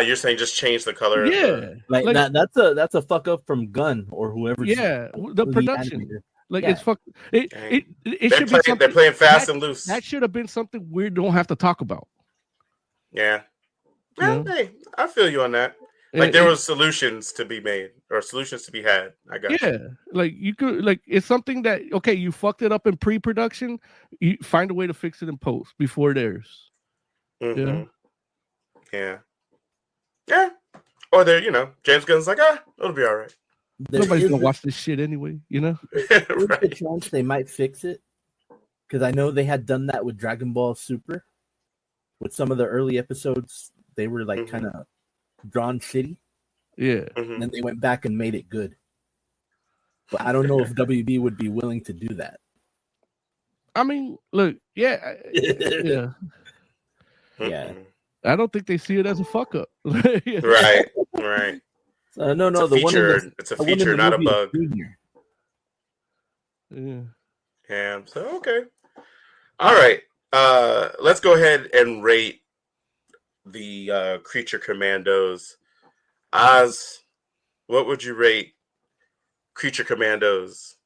You're saying just change the color?
Yeah,
that's a fuck up from Gunn or whoever.
Yeah, the production. It's fuck. It should be something.
They're playing fast and loose.
That should have been something we don't have to talk about.
Yeah. Well, hey, I feel you on that. Like there was solutions to be made or solutions to be had. I got you.
Like you could it's something that you fucked it up in pre-production. You find a way to fix it in post before it airs.
Mm-hmm. Yeah. Or they're James Gunn's like it'll be all right.
Nobody's gonna watch this shit anyway.
There's a chance they might fix it because I know they had done that with Dragon Ball Super. With some of the early episodes, they were like kind of drawn shitty.
Yeah.
And then they went back and made it good. But I don't know if WB would be willing to do that.
I mean, look, yeah.
Yeah.
I don't think they see it as a fuck up.
Right.
No,
it's a
the
feature.
one in the,
it's a
the one in
feature,
the
not a
movie is
bug.
Junior.
Yeah. So okay. All right. Let's go ahead and rate the Creature Commandos. Oz, what would you rate Creature Commandos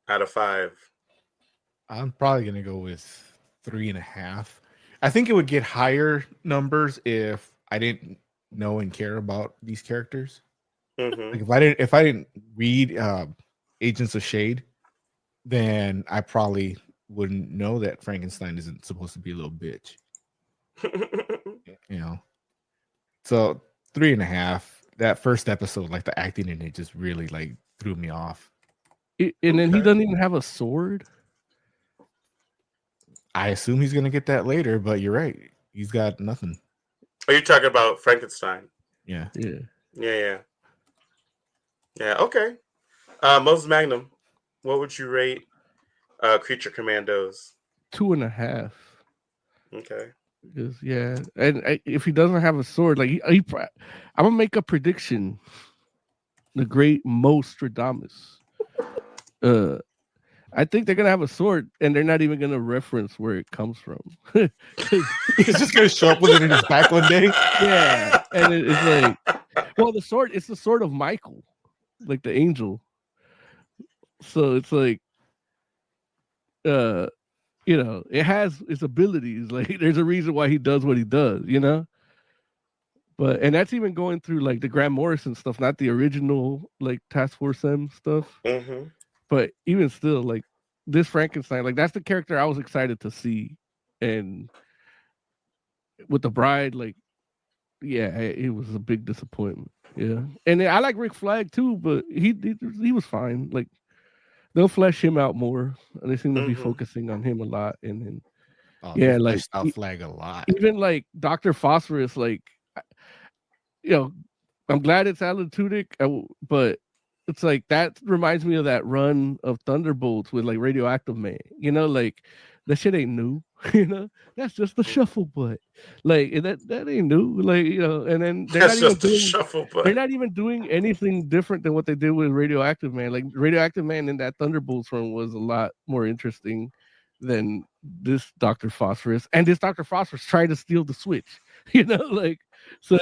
out of 5?
I'm probably gonna go with 3.5. I think it would get higher numbers if I didn't know and care about these characters. Like if I didn't read Agents of Shade, then I probably wouldn't know that Frankenstein isn't supposed to be a little bitch. You know. So 3.5. That first episode, like the acting in it, just really like threw me off.
And then he doesn't even have a sword.
I assume he's gonna get that later, but you're right. He's got nothing.
Are you talking about Frankenstein?
Yeah.
Yeah. Okay. Moses Magnum, what would you rate Creature Commandos?
2.5.
Okay.
Because, and if he doesn't have a sword, like I'm gonna make a prediction. The great Mostradamus. I think they're gonna have a sword, and they're not even gonna reference where it comes from.
He's just gonna show up with it in his back one day.
Yeah, and it's like, well, the sword. It's the sword of Michael, like the angel. So it's like, it has its abilities. Like, there's a reason why he does what he does. But and that's even going through like the Grant Morrison stuff, not the original like Task Force M stuff. But even still, like this Frankenstein, like that's the character I was excited to see, and with the bride, like, it was a big disappointment. Yeah, and I like Rick Flag too, but he was fine. Like they'll flesh him out more. They seem to be focusing on him a lot, and then
like out Flag a lot.
Even like Dr. Phosphorus, like I'm glad it's Alan Tudyk, but it's like that reminds me of that run of Thunderbolts with like Radioactive Man. Like that shit ain't new. That's just the shuffle butt. Like that ain't new. Like and then they're not even doing anything different than what they did with Radioactive Man. Like Radioactive Man in that Thunderbolts run was a lot more interesting than this Dr. Phosphorus. And this Dr. Phosphorus tried to steal the switch. Like so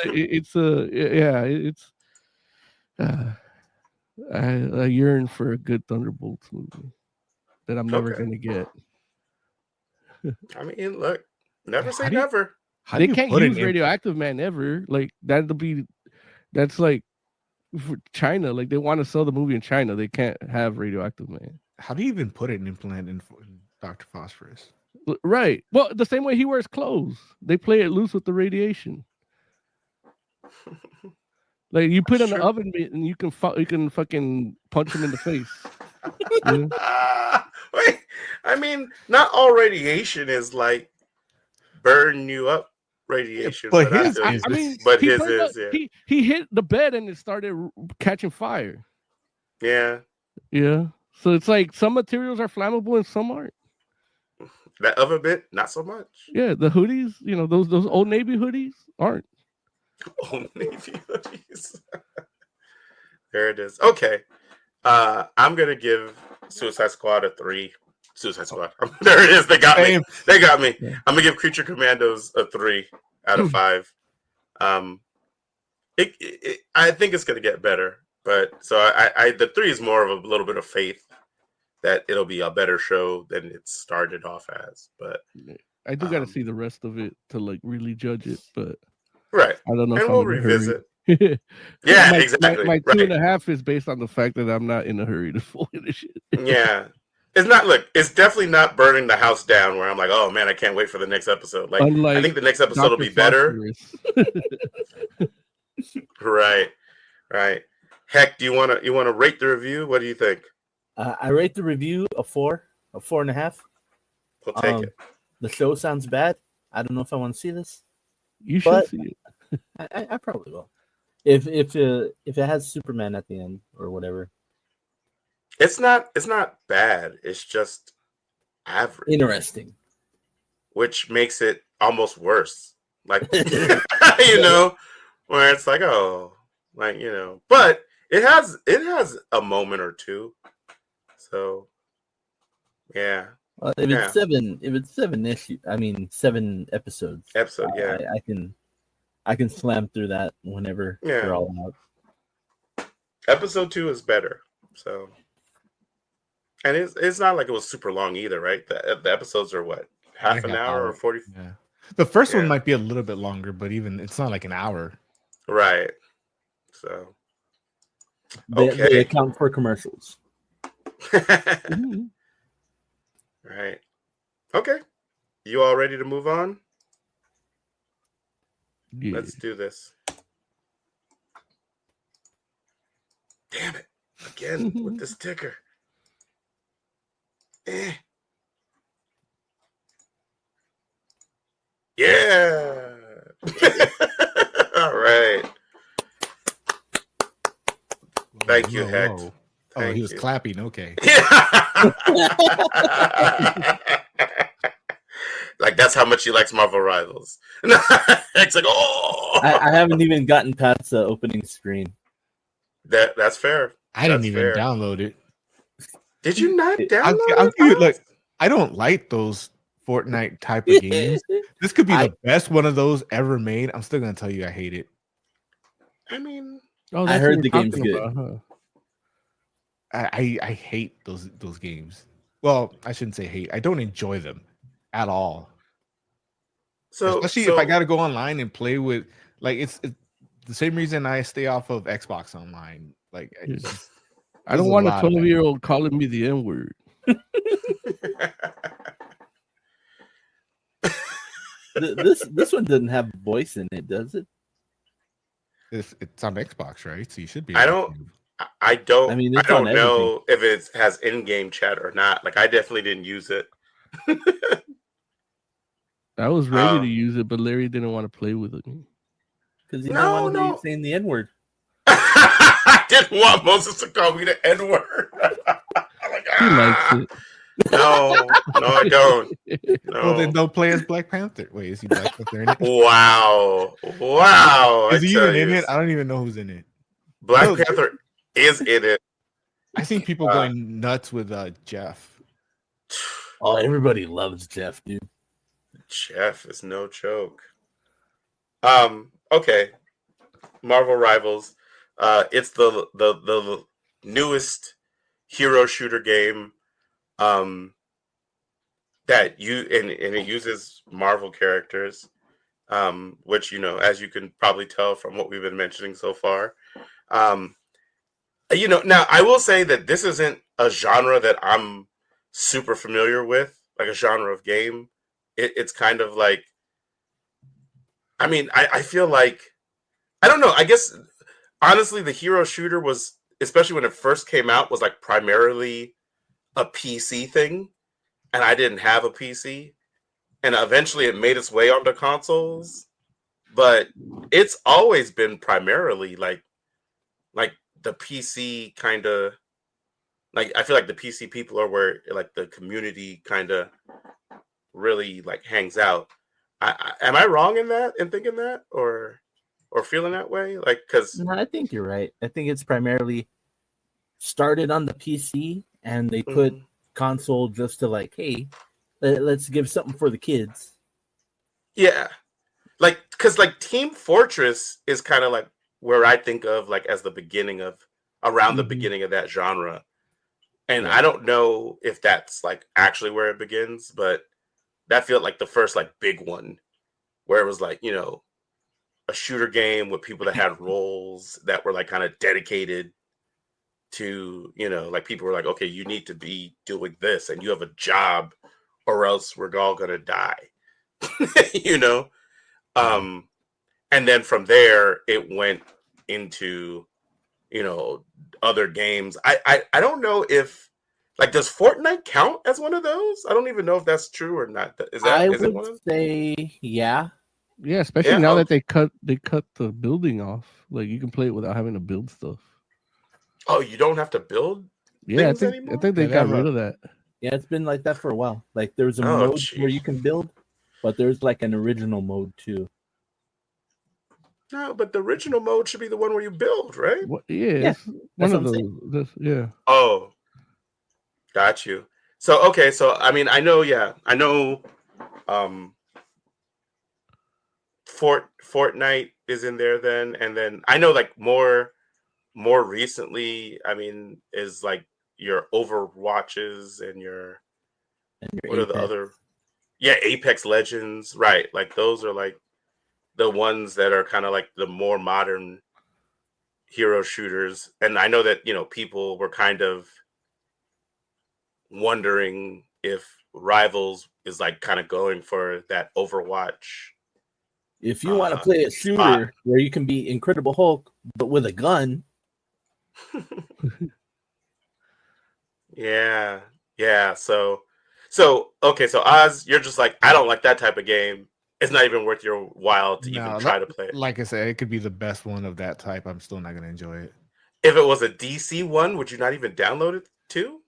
I yearn for a good Thunderbolts movie that I'm never going to get.
I mean, look, never say never.
They can't use Radioactive Man ever. Like that's like for China. Like they want to sell the movie in China. They can't have Radioactive Man.
How do you even put an implant in Dr. Phosphorus?
Right. Well, the same way he wears clothes. They play it loose with the radiation. Like you put in the oven mitt and you can fucking punch him in the face.
Wait, I mean, not all radiation is like burn you up radiation.
But his
is.
He hit the bed and it started catching fire.
Yeah.
Yeah. So it's like some materials are flammable and some aren't.
That oven mitt, not so much.
Yeah, the hoodies, those Old Navy hoodies aren't.
Old Navy hoodies. There it is. Okay. I'm gonna give Suicide Squad a 3. Suicide Squad. There it is. They got me. Yeah. I'm gonna give Creature Commandos a 3 out of 5. I think it's gonna get better, but so the 3 is more of a little bit of faith that it'll be a better show than it started off as. But
I do got to see the rest of it to like really judge it. But
right,
I don't know.
And
if
we'll
I'm
revisit.
Yeah,
exactly.
My 2.5 is based on the fact that I'm not in a hurry to fully this shit.
Yeah. It's not. Look, it's definitely not burning the house down. Where I'm like, oh man, I can't wait for the next episode. Like, I think the next episode will be better. Right. Heck, do you want to rate the review? What do you think?
I rate the review a 4.5.
We'll take it.
The show sounds bad. I don't know if I want to see this.
You should see it.
I probably will. If it has Superman at the end or whatever,
it's not bad. It's just average,
interesting.
which makes it almost worse. Like you know, where it's like, oh, like but it has a moment or two. So yeah.
Well, if it's seven issues, I mean 7 episodes.
Yeah.
I can slam through that whenever they're all out.
Episode 2 is better. So, and it's not like it was super long either, right? The episodes are what, half an hour or 40?
Yeah. The first one might be a little bit longer, but even it's not like an hour.
Right. So,
they account for commercials.
Right. Okay. You all ready to move on? Yeah. Let's do this. Damn it. Again with this ticker. Yeah. All right. Thank you, Hex.
Oh, he was clapping. Okay.
Like that's how much he likes Marvel Rivals. It's like, oh.
I haven't even gotten past the opening screen.
That's fair.
I didn't even download it.
Did you not download it?
Look, I don't like those Fortnite type of games. This could be the best one of those ever made. I'm still gonna tell you I hate it.
I mean,
I heard the game's good.
Huh?
I hate those games. Well, I shouldn't say hate. I don't enjoy them at all. So especially if I got to go online and play with, like, it's the same reason I stay off of Xbox Online. Like,
I don't want a 12-year-old calling me the N-word.
This one doesn't have voice in it, does it?
It's on Xbox, right? So you should be.
I don't know if it has in-game chat or not. Like, I definitely didn't use it.
I was ready to use it, but Larry didn't want to play with it.
Because he didn't want to be saying the N-word.
I didn't want Moses to call me the N-word.
He likes it.
No, I don't. No.
Well, then don't play as Black Panther. Wait, is he Black Panther in it?
Wow.
Is he even in it? I don't even know who's in it.
Black Panther is in it.
I seen people going nuts with Jeff.
Oh, everybody loves Jeff, dude.
Jeff is no joke. Okay. Marvel Rivals. It's the newest hero shooter game. That it uses Marvel characters, which, as you can probably tell from what we've been mentioning so far. Now I will say that this isn't a genre that I'm super familiar with, like a genre of game. It's kind of like, I mean, I feel like, I don't know, I guess, honestly, the hero shooter was, especially when it first came out, was like primarily a PC thing, and I didn't have a PC, and eventually it made its way onto consoles, but it's always been primarily like the PC kind of, like, I feel like the PC people are where, like, the community kind of really, like, hangs out. Am I wrong in thinking that, or feeling that way? Like, because
no, I think you're right. I think it's primarily started on the PC, and they put console just to, like, hey, let's give something for the kids.
Yeah, like, because, like, Team Fortress is kind of like where I think of, like, as the beginning of, around the beginning of that genre. And I don't know if that's, like, actually where it begins, but that felt like the first, like, big one where it was like, a shooter game with people that had roles that were, like, kind of dedicated to, like, people were like, okay, you need to be doing this and you have a job or else we're all gonna die. And then from there it went into, other games. I don't know if, like, does Fortnite count as one of those? I don't even know if that's true or not. Is it one of them?
Say yeah.
Yeah, especially now that they cut the building off. Like you can play it without having to build stuff.
Oh, you don't have to build things anymore?
I think they got rid of that.
Yeah, it's been like that for a while. Like there's a mode where you can build, but there's like an original mode too.
No, but the original mode should be the one where you build, right?
Yeah, one of those. Yeah.
Oh, got you. So okay, so I mean, I know. Fortnite is in there then, and then I know like more recently. I mean, is like your Overwatches and your what are the other? Yeah, Apex Legends, right? Like those are like the ones that are kind of like the more modern hero shooters. And I know that people were kind of wondering if Rivals is like kind of going for that Overwatch.
If you want to play a shooter where you can be Incredible Hulk but with a gun.
Yeah. So okay, so Oz, you're just like, I don't like that type of game. It's not even worth your while to even try to play it.
Like I said, it could be the best one of that type. I'm still not going to enjoy it.
If it was a DC one, would you not even download it too?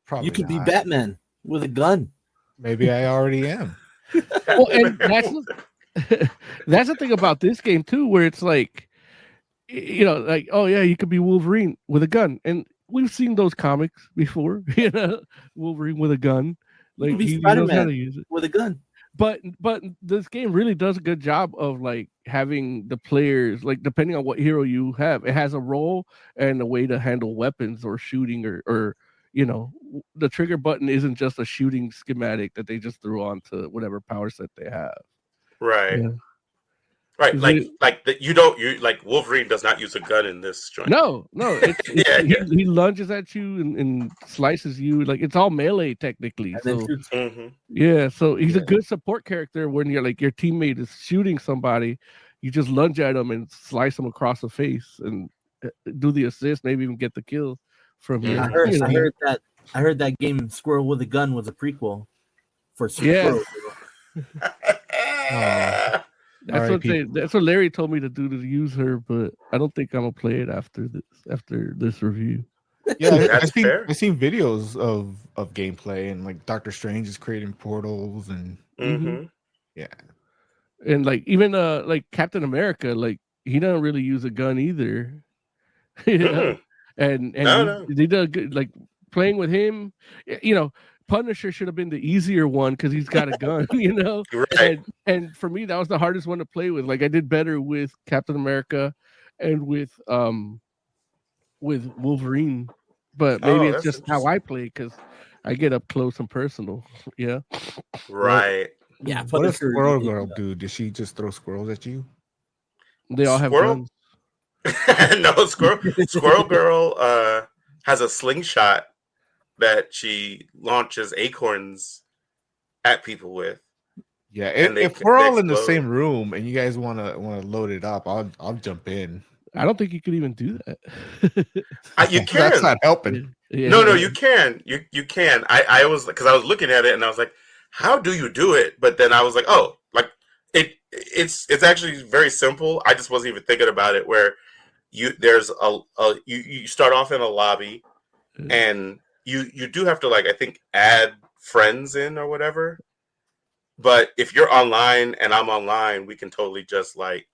Probably
you could
not.
be Batman with a gun.
Maybe I already am.
Well, and that's the thing about this game too, where it's like, like, oh yeah, you could be Wolverine with a gun, and we've seen those comics before. Wolverine with a gun, like
he knows how to use it with a gun.
But this game really does a good job of like having the players, like depending on what hero you have, it has a role and a way to handle weapons or shooting or the trigger button isn't just a shooting schematic that they just threw onto whatever power set they have.
Right. Yeah. Right. Like Wolverine does not use a gun in this joint.
No. He lunges at you and slices you. Like it's all melee technically. So yeah, so he's a good support character when you're like your teammate is shooting somebody, you just lunge at them and slice them across the face and do the assist, maybe even get the kill from you.
I heard that game Squirrel with a Gun was a prequel for Squirrel.
That's what Larry told me to do, to use her, but I don't think I'm gonna play it after this review.
Yeah, I've seen videos of gameplay, and like Doctor Strange is creating portals and yeah,
and like even like Captain America, like he doesn't really use a gun either. And they did a good, like playing with him, Punisher should have been the easier one because he's got a gun,
Right.
And for me, that was the hardest one to play with. Like I did better with Captain America and with Wolverine, but maybe it's just how I play because I get up close and personal. Yeah.
Right.
Yeah.
What does Squirrel Girl do? Does she just throw squirrels at you?
They all have guns.
No, Squirrel Girl has a slingshot that she launches acorns at people with.
Yeah, if we're all in the same room and you guys want to load it up, I'll jump in.
I don't think you could even do that.
You can.
That's not helping.
Yeah. No, you can. You can. I was, because I was looking at it and I was like, how do you do it? But then I was like, oh, like it's actually very simple. I just wasn't even thinking about it. Where you start off in a lobby, and you do have to, like, I think, add friends in or whatever. But if you're online and I'm online, we can totally just, like,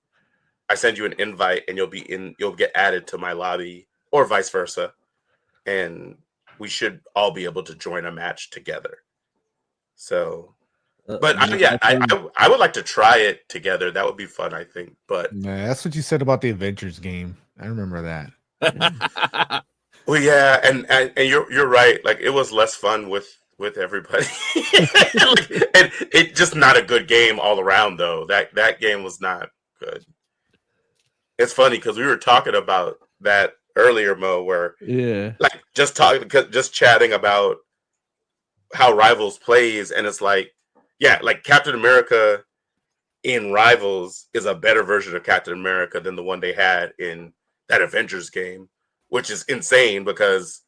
I send you an invite and you'll get added to my lobby, or vice versa. And we should all be able to join a match together. So, but I would like to try it together. That would be fun, I think. But
yeah, that's what you said about the Avengers game. I remember that.
Well, yeah, and you're right. Like, it was less fun with everybody, and it just not a good game all around. Though that game was not good. It's funny because we were talking about that earlier, Mo, where like just chatting about how Rivals plays, and it's like, yeah, like Captain America in Rivals is a better version of Captain America than the one they had in that Avengers game, which is insane because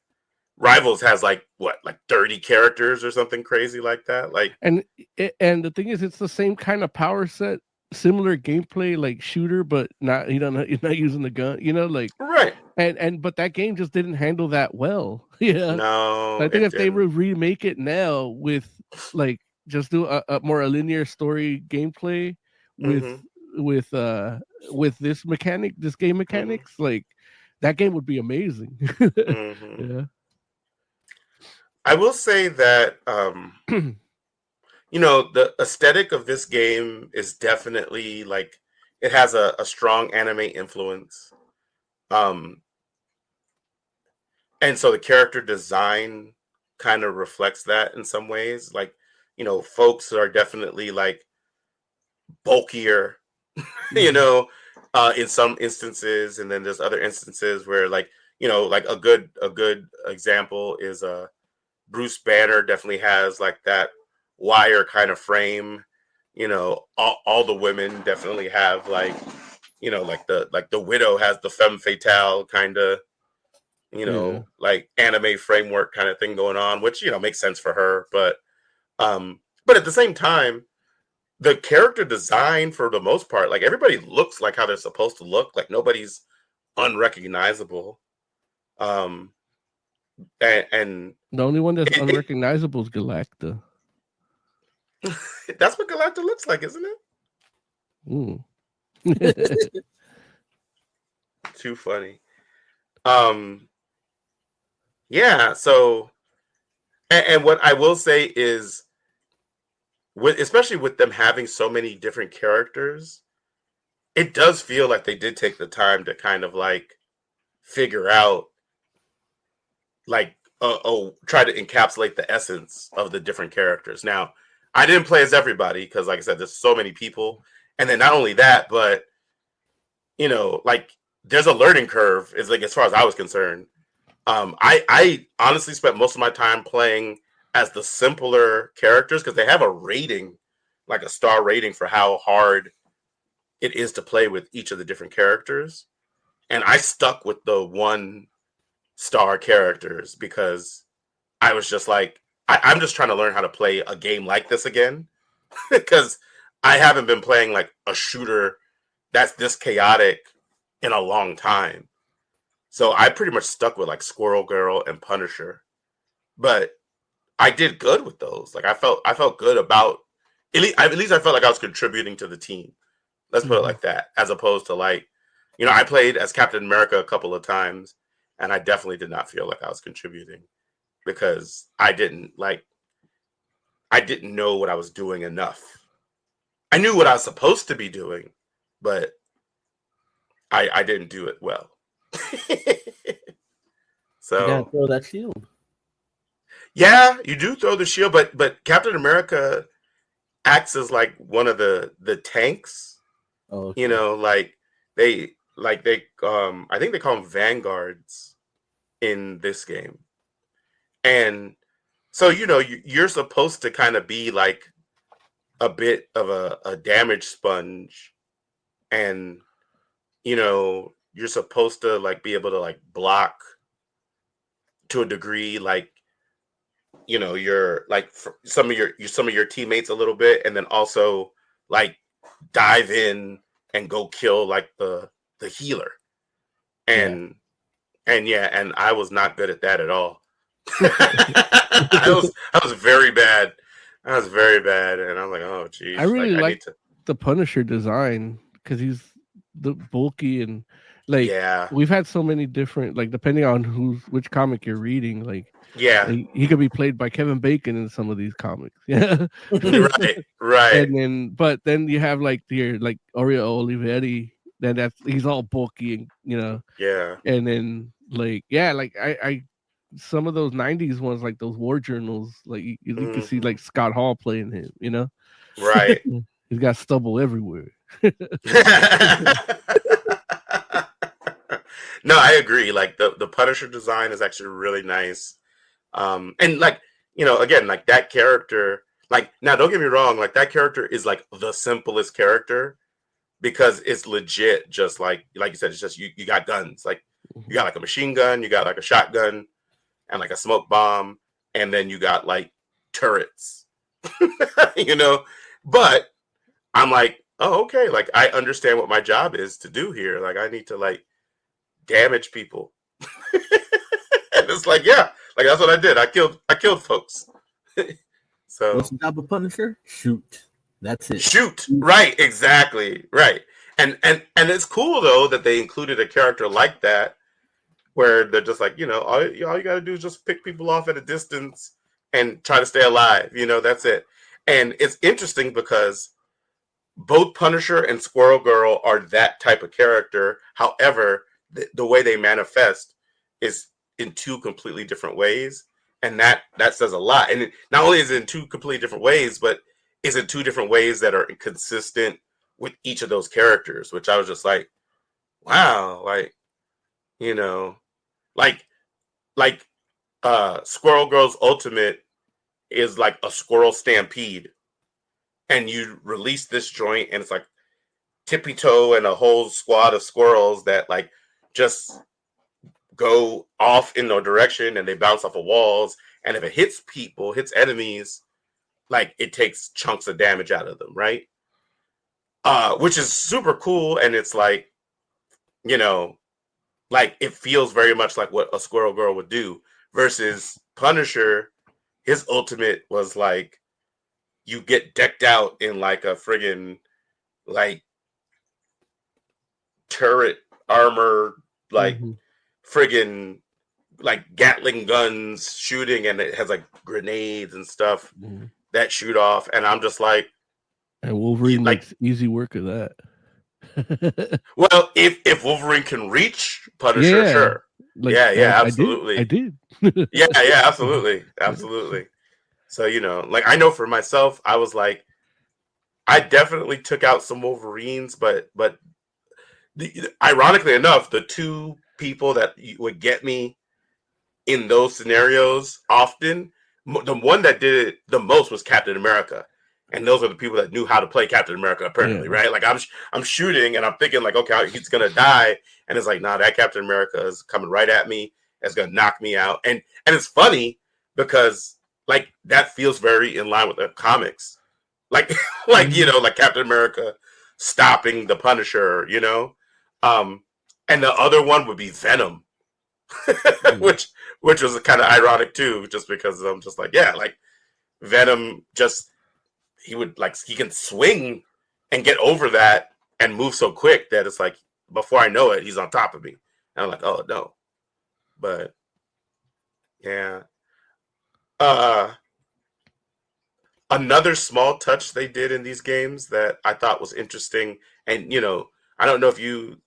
Rivals has like 30 characters or something crazy like that. Like,
and the thing is, it's the same kind of power set similar gameplay like shooter, but not you're not using the gun, like
right.
But that game just didn't handle that well. Yeah.
No,
I think if they
didn't.
would remake it now with like just do a more linear story gameplay with this game mechanics, like that game would be amazing. Yeah.
I will say that the aesthetic of this game is definitely like it has a strong anime influence. And so the character design kind of reflects that in some ways. Like, folks are definitely like bulkier, in some instances, and then there's other instances where like, like a good example is Bruce Banner definitely has like that wire kind of frame. All the women definitely have like, like the widow has the femme fatale kind of, like anime framework kind of thing going on, which makes sense for her, but at the same time, the character design for the most part, like everybody looks like how they're supposed to look, like nobody's unrecognizable. And
the only one that's unrecognizable is Galacta.
That's what Galacta looks like, isn't it? Too funny. Yeah, so and what I will say is especially with them having so many different characters, it does feel like they did take the time to kind of like figure out like try to encapsulate the essence of the different characters. Now, I didn't play as everybody because like I said, there's so many people. And then not only that, but like there's a learning curve, is like as far as I was concerned. I honestly spent most of my time playing as the simpler characters because they have a rating, like a star rating for how hard it is to play with each of the different characters. And I stuck with the 1-star characters because I was just like, I'm just trying to learn how to play a game like this again because I haven't been playing like a shooter that's this chaotic in a long time. So I pretty much stuck with like Squirrel Girl and Punisher, but I did good with those. Like I felt good about at least I felt like I was contributing to the team. Let's put it like that, as opposed to like, I played as Captain America a couple of times, and I definitely did not feel like I was contributing because I didn't know what I was doing enough. I knew what I was supposed to be doing, but I didn't do it well. So
you gotta throw that shield.
Yeah, you do throw the shield, but Captain America acts as like one of the tanks.
Oh, okay.
Like they I think they call them vanguards in this game. And so you're supposed to kind of be like a bit of a damage sponge, and you're supposed to like be able to like block to a degree, like you're like some of your teammates a little bit, and then also like dive in and go kill like the healer. And I was not good at that at all. I was very bad. I was very bad, and I'm like, oh geez.
I really like the Punisher design because he's the bulky and like we've had so many different, like depending on which comic you're reading, like he could be played by Kevin Bacon in some of these comics. Yeah.
right.
And then you have like like Oreo Oliveri, then he's all bulky and and then like I some of those 90s ones, like those war journals, like you can see like Scott Hall playing him,
right.
He's got stubble everywhere.
No, I agree. Like the Punisher design is actually really nice. And like, again, like that character, like now don't get me wrong, like that character is like the simplest character because it's legit just like you said, it's just you got guns. Like you got like a machine gun, you got like a shotgun and like a smoke bomb, and then you got like turrets. But I'm like, oh, okay, like I understand what my job is to do here. Like I need to like damage people. And it's like, yeah, like that's what I did. I killed folks. So
what's the job of Punisher? Shoot. That's it.
Shoot. Right, exactly. Right. And it's cool though that they included a character like that where they're just like, all you got to do is just pick people off at a distance and try to stay alive. That's it. And it's interesting because both Punisher and Squirrel Girl are that type of character. However, the way they manifest is in two completely different ways. And that says a lot. And not only is it in two completely different ways, but is in two different ways that are consistent with each of those characters, which I was just like, wow, like, Squirrel Girl's ultimate is like a squirrel stampede. And you release this joint and it's like Tippy Toe and a whole squad of squirrels that like just go off in no direction and they bounce off of walls. And if it hits people, hits enemies, like it takes chunks of damage out of them, right? Which is super cool. And it's like, like it feels very much like what a Squirrel Girl would do versus Punisher. His ultimate was like, you get decked out in like a friggin' like turret armor, like friggin' like Gatling guns shooting, and it has like grenades and stuff that shoot off. And I'm just like,
and Wolverine makes easy work of that.
Well, if Wolverine can reach Punisher, sure. Like, absolutely.
I did.
yeah, absolutely. Absolutely. So, like I know for myself, I was like, I definitely took out some Wolverines, but ironically enough, the two people that would get me in those scenarios often, the one that did it the most was Captain America. And those are the people that knew how to play Captain America, apparently, right? Like I'm shooting and I'm thinking like, okay, he's gonna die, and it's like, nah, that Captain America is coming right at me. It's gonna knock me out, and it's funny because like that feels very in line with the comics, like like Captain America stopping the Punisher, and the other one would be Venom, which was kind of ironic too, just because I'm just like, yeah, like Venom just. He can swing and get over that and move so quick that it's like, before I know it, he's on top of me. And I'm like, oh no. But yeah. Another small touch they did in these games that I thought was interesting. And, I don't know if you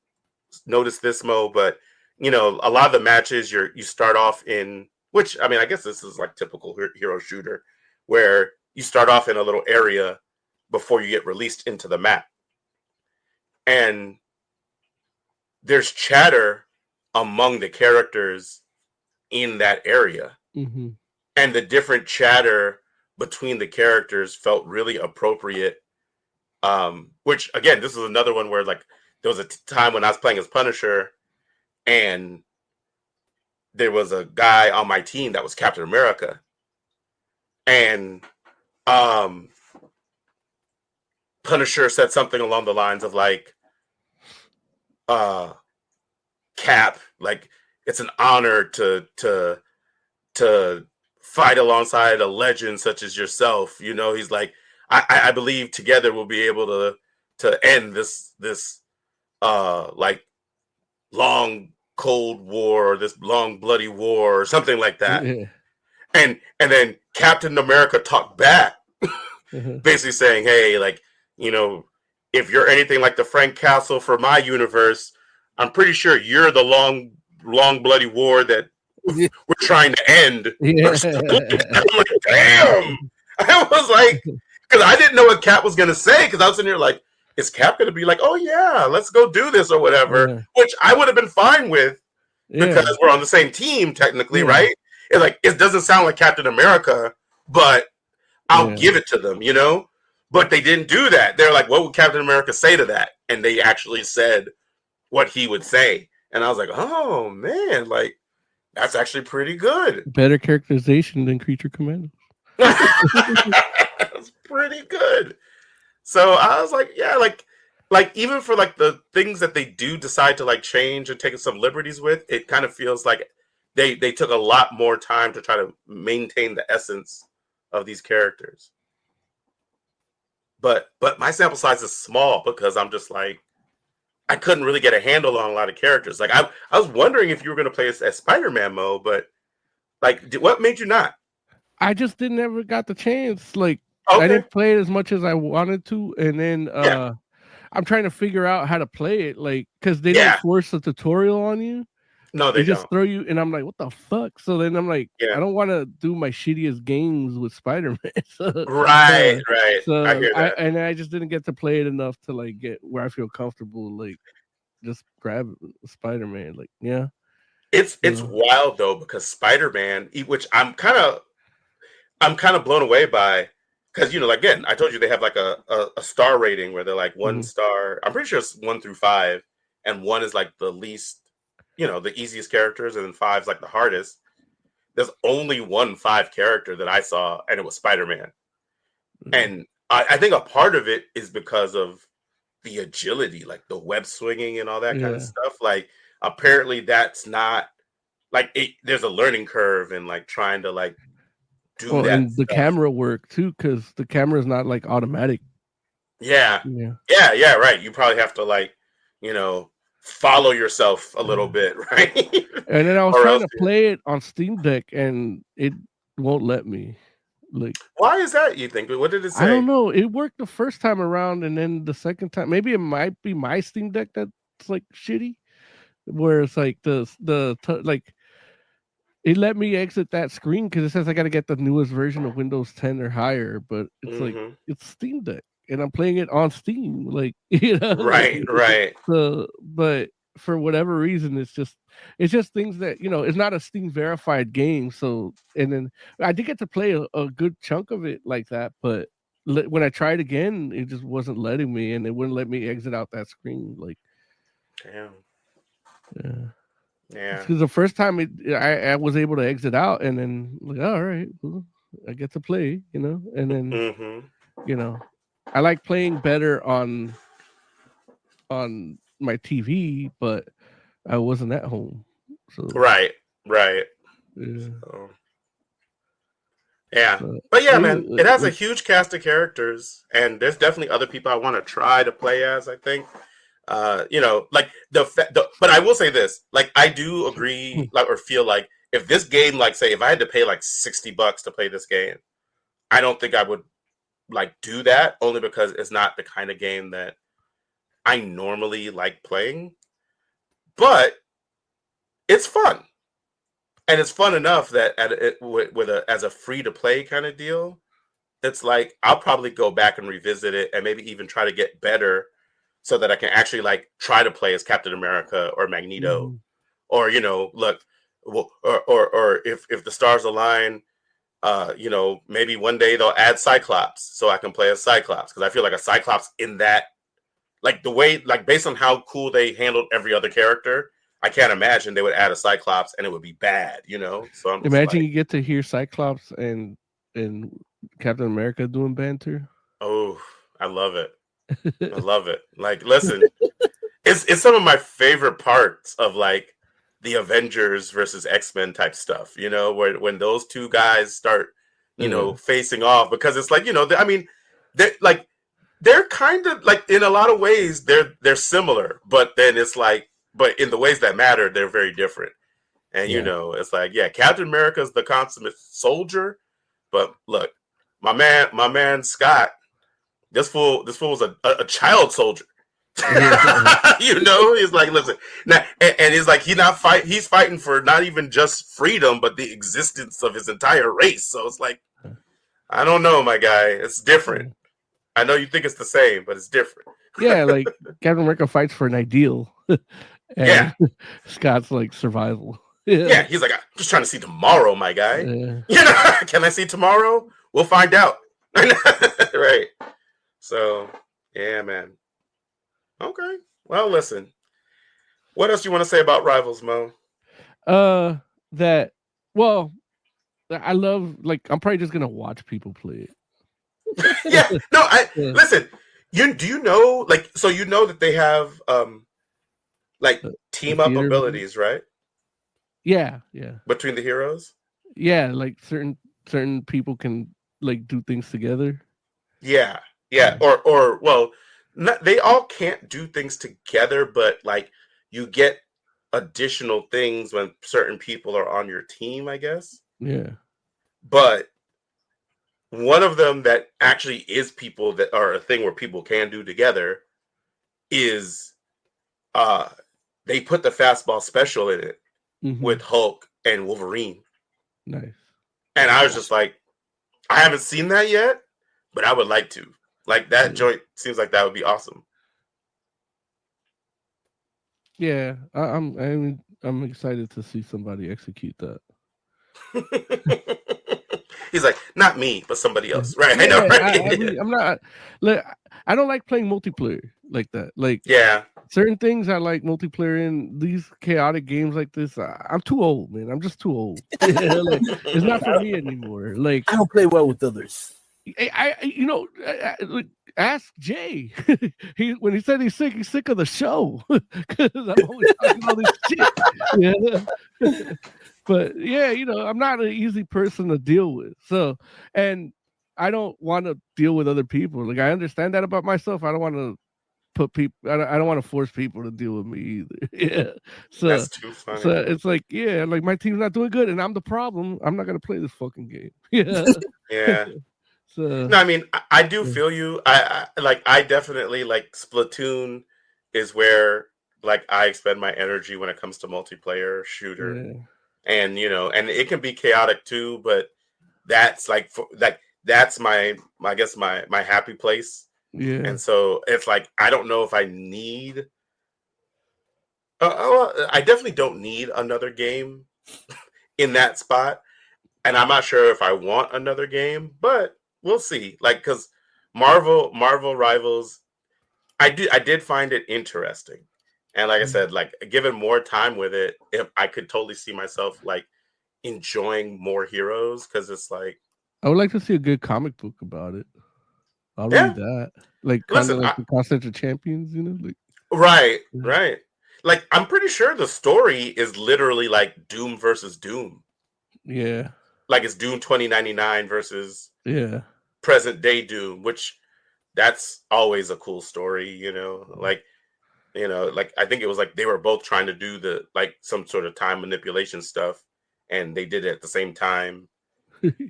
noticed this, Mo, but, a lot of the matches you start off in, which, I mean, I guess this is like typical hero shooter, where you start off in a little area before you get released into the map. And there's chatter among the characters in that area.
Mm-hmm.
And the different chatter between the characters felt really appropriate. Which, again, this is another one where, like, there was a time when I was playing as Punisher, and there was a guy on my team that was Captain America. And Punisher said something along the lines of like, Cap, like it's an honor to fight alongside a legend such as yourself. He's like, I believe together we'll be able to end this like long cold war, or this long bloody war, or something like that.
Yeah.
And then Captain America talked back, basically saying, hey, like, if you're anything like the Frank Castle for my universe, I'm pretty sure you're the long bloody war that we're trying to end.
Yeah.
I'm like, damn. I was like, because I didn't know what Cap was going to say, because I was in here like, is Cap going to be like, oh, yeah, let's go do this or whatever, which I would have been fine with because we're on the same team, technically, right? It's like, it doesn't sound like Captain America, but I'll give it to them, But they didn't do that. They're like, what would Captain America say to that? And they actually said what he would say. And I was like, oh, man, like, that's actually pretty good.
Better characterization than Creature Commandos.
That's pretty good. So I was like, yeah, like even for like the things that they do decide to like change and take some liberties with, it kind of feels like they took a lot more time to try to maintain the essence of these characters. But my sample size is small because I'm just like I couldn't really get a handle on a lot of characters. Like I was wondering if you were going to play as Spider-Man mode, but like what made you not?
I just didn't ever got the chance. Like
Okay.
I didn't play it as much as I wanted to, and then
Yeah.
I'm trying to figure out how to play it, like because they
Yeah.
don't force a tutorial on you.
No, they
just
don't.
throw you, and I'm like, what the fuck? So then I'm like,
Yeah.
I don't want to do my shittiest games with Spider-Man.
Right.
So
I hear that.
and I just didn't get to play it enough to like get where I feel comfortable, like just grab Spider-Man. Like, yeah.
It's wild though because Spider-Man, which I'm kind of blown away by, because like, again, I told you they have like a star rating where they're like 1 star. I'm pretty sure it's 1 through 5, and 1 is like the least, the easiest characters, and then 5 is like the hardest. There's only 1 5 character that I saw, and it was Spider-Man. And I think a part of it is because of the agility, like the web swinging and all that kind of stuff. Like apparently that's not like there's a learning curve in like trying to like do that.
And the camera work too, because the camera is not like automatic.
Yeah, right. You probably have to like, follow yourself a little bit, right?
And then I was trying to play it on Steam Deck, and it won't let me. Like,
why is that, you think? What did it say?
I don't know. It worked the first time around, and then the second time, maybe it might be my Steam Deck that's like shitty, where it's like like it let me exit that screen because it says I got to get the newest version of Windows 10 or higher, but it's like it's Steam Deck, and I'm playing it on Steam, like
right.
So, but for whatever reason, it's just things that it's not a Steam verified game. So, and then I did get to play a good chunk of it like that, but when I tried again, it just wasn't letting me, and it wouldn't let me exit out that screen. Like,
damn. Yeah.
Because the first time I was able to exit out, and then like, all right, well, I get to play, and then I like playing better on my TV, but I wasn't at home. So
right. Yeah. But yeah, man, it has a huge cast of characters, and there's definitely other people I want to try to play as, I think. Like but I will say this, like I do agree, like, or feel like if this game, like, say if I had to pay like $60 to play this game, I don't think I would like do that, only because it's not the kind of game that I normally like playing. But it's fun, and it's fun enough that as a free to play kind of deal, it's like I'll probably go back and revisit it, and maybe even try to get better, so that I can actually like try to play as Captain America or Magneto, or look, or if the stars align, maybe one day they'll add Cyclops, so I can play as Cyclops, because I feel like a Cyclops in that, like the way, like based on how cool they handled every other character, I can't imagine they would add a Cyclops and it would be bad, So I'm
imagine you get to hear Cyclops and Captain America doing banter.
Oh, I love it. I love it. Like, listen, it's some of my favorite parts of like the Avengers versus X-Men type stuff, where when those two guys start, facing off, because it's like, I mean, they're kind of like, in a lot of ways they're similar, but then it's like, but in the ways that matter, they're very different. And it's like, yeah, Captain America's the consummate soldier, but look, my man Scott, this fool was a child soldier. He's like, listen, now, and he's like, he's fighting for not even just freedom, but the existence of his entire race. So it's like, I don't know, my guy, it's different. I know you think it's the same, but it's different.
Yeah, like Captain America fights for an ideal.
Yeah,
Scott's like survival.
Yeah, he's like, I'm just trying to see tomorrow, my guy. Can I see tomorrow? We'll find out. Right. So, yeah, man. Okay. Well, listen. What else do you want to say about Rivals, Mo?
I love, like, I'm probably just gonna watch people play it.
Yeah. No, listen. Do you know, like, so you know that they have like team up
theater
abilities, right?
Yeah.
Between the heroes.
Yeah, like certain people can like do things together.
Yeah. Or well, they all can't do things together, but like you get additional things when certain people are on your team, I guess.
Yeah.
But one of them that actually is people that are a thing where people can do together is they put the fastball special in it with Hulk and Wolverine.
Nice.
And I was just like, I haven't seen that yet, but I would like to. Like that joint seems like that would be awesome.
Yeah, I'm excited to see somebody execute that.
He's like, not me, but somebody else, right?
Yeah,
I know, right?
I'm not. Like, I don't like playing multiplayer like that. Like,
yeah,
certain things I like multiplayer in. These chaotic games like this, I'm too old, man. I'm just too old. Like, it's not for me anymore. Like,
I don't play well with others.
Like, ask Jay. When he said he's sick of the show because I'm always talking all this shit. Yeah. But yeah, I'm not an easy person to deal with. So, and I don't want to deal with other people. Like, I understand that about myself. I don't want to put people. I don't want to force people to deal with me either. Yeah. So
that's too funny.
So it's like, yeah, like my team's not doing good, and I'm the problem. I'm not gonna play this fucking game. Yeah.
Yeah.
So,
no, I mean, I do feel you. I definitely like Splatoon is where like I expend my energy when it comes to multiplayer shooter.
Yeah.
And and it can be chaotic too, but that's like that's my I guess my happy place.
Yeah.
And so it's like I don't know if I need I definitely don't need another game in that spot, and I'm not sure if I want another game, but we'll see. Like, because Marvel Rivals, I did find it interesting. And like I said, like given more time with it, if I could totally see myself like enjoying more heroes, because it's like
I would like to see a good comic book about it. I'll read that. Like kind of like the Concentric Champions, like
right. Like I'm pretty sure the story is literally like Doom versus Doom.
Yeah.
Like it's Doom 2099 versus present day Doom, which that's always a cool story, like I think it was like they were both trying to do the like some sort of time manipulation stuff, and they did it at the same time.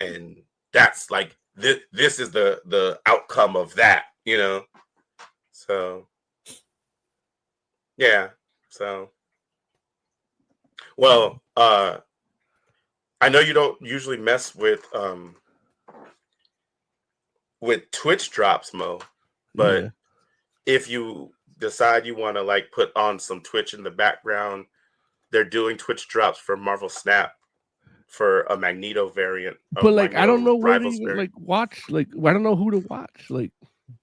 And that's like this is the outcome of that, so yeah. So well, I know you don't usually mess with Twitch drops, Mo, but if you decide you want to like put on some Twitch in the background, they're doing Twitch drops for Marvel Snap for a Magneto variant.
But like, I don't know where to even like watch. Like, I don't know who to watch. Like,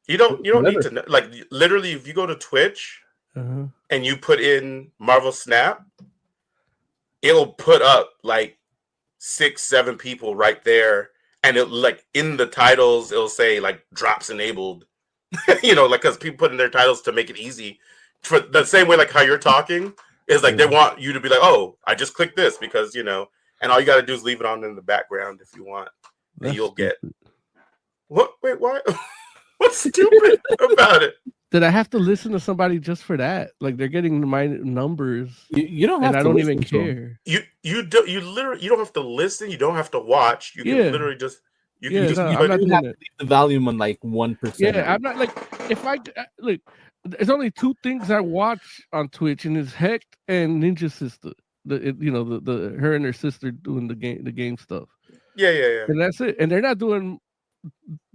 you don't need to know. Like, literally, if you go to Twitch and you put in Marvel Snap, it'll put up like 6-7 people right there, and it like in the titles it'll say like drops enabled. Like because people put in their titles to make it easy, for the same way like how you're talking is like they want you to be like, oh, I just clicked this because and all you got to do is leave it on in the background if you want, and you'll get what? Wait, why? What's stupid about it?
Did I have to listen to somebody just for that? Like they're getting my numbers.
You don't have
and
to.
I don't even care.
You literally don't have to listen. You don't have to watch. You can literally just. You can just.
I'm not doing it. Leave the volume on like 1%.
Yeah, I'm not like if I look. There's only 2 things I watch on Twitch, and it's Hecht and Ninja Sister. The her and her sister doing the game stuff.
Yeah.
And that's it. And they're not doing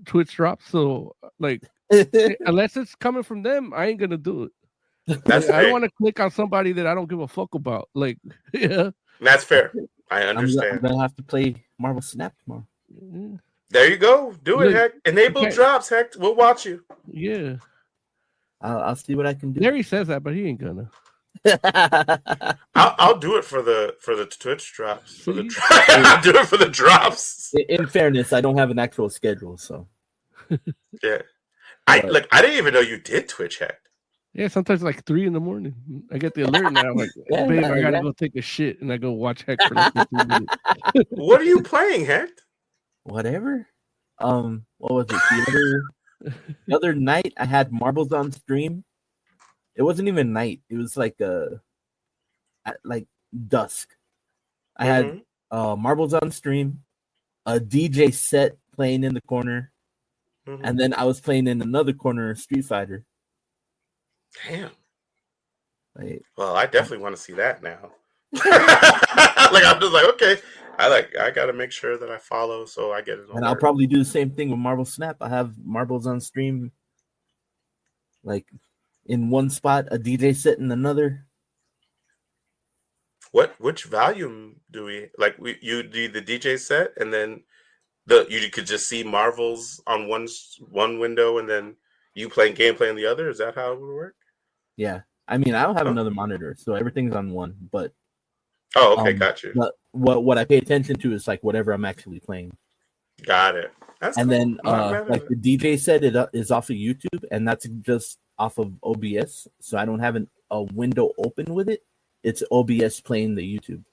Twitch drops, so like unless it's coming from them, I ain't gonna do it.
That's
I don't want to click on somebody that I don't give a fuck about. Like, yeah,
that's fair. I understand.
I'm gonna have to play Marvel Snap tomorrow.
There you go. Do it, Hecht. Enable drops, Hecht. We'll watch you.
Yeah.
I'll see what I can do.
Larry says that, but he ain't gonna.
I'll do it for the Twitch drops. I'll do it for the drops.
In fairness, I don't have an actual schedule, so
yeah. I didn't even know you did Twitch, Heck.
Yeah, sometimes like 3 a.m. I get the alert now. I'm like, babe, I gotta go take a shit, and I go watch Heck for like 15 minutes.
What are you playing, Heck?
Whatever. What was it? The other night I had marbles on stream. It wasn't even night. It was like like dusk. I had marbles on stream, a DJ set playing in the corner, and then I was playing in another corner Street Fighter.
Damn.
Like,
well, I definitely want to see that now. Like I'm just like, okay, I got to make sure that I follow so I get it.
And I'll probably do the same thing with Marble Snap. I have marbles on stream, like in one spot, a DJ set in another.
Which volume do we like? You do the DJ set, and then you could just see Marvels on one window, and then you playing gameplay on the other. Is that how it would work?
Yeah, I mean, I don't have another monitor, so everything's on one. But
okay, got you.
But what I pay attention to is like whatever I'm actually playing.
Got it. That's
and
cool.
then like the DJ set is off of YouTube, and that's just off of OBS. So I don't have a window open with it. It's OBS playing the YouTube.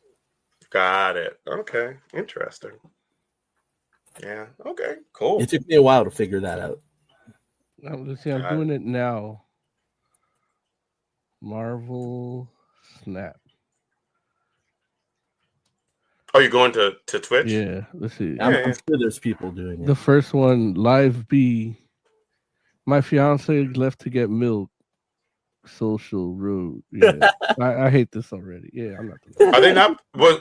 Got it. Okay, interesting. Yeah. Okay. Cool.
It took me a while to figure that out.
Let's see. I'm doing it now. Marvel Snap.
Oh, you're going to Twitch?
Yeah. Let's see.
I'm sure there's people doing it.
The first one, Live B. My fiance left to get milk. Social rude. Yeah. I hate this already. Yeah, I'm not.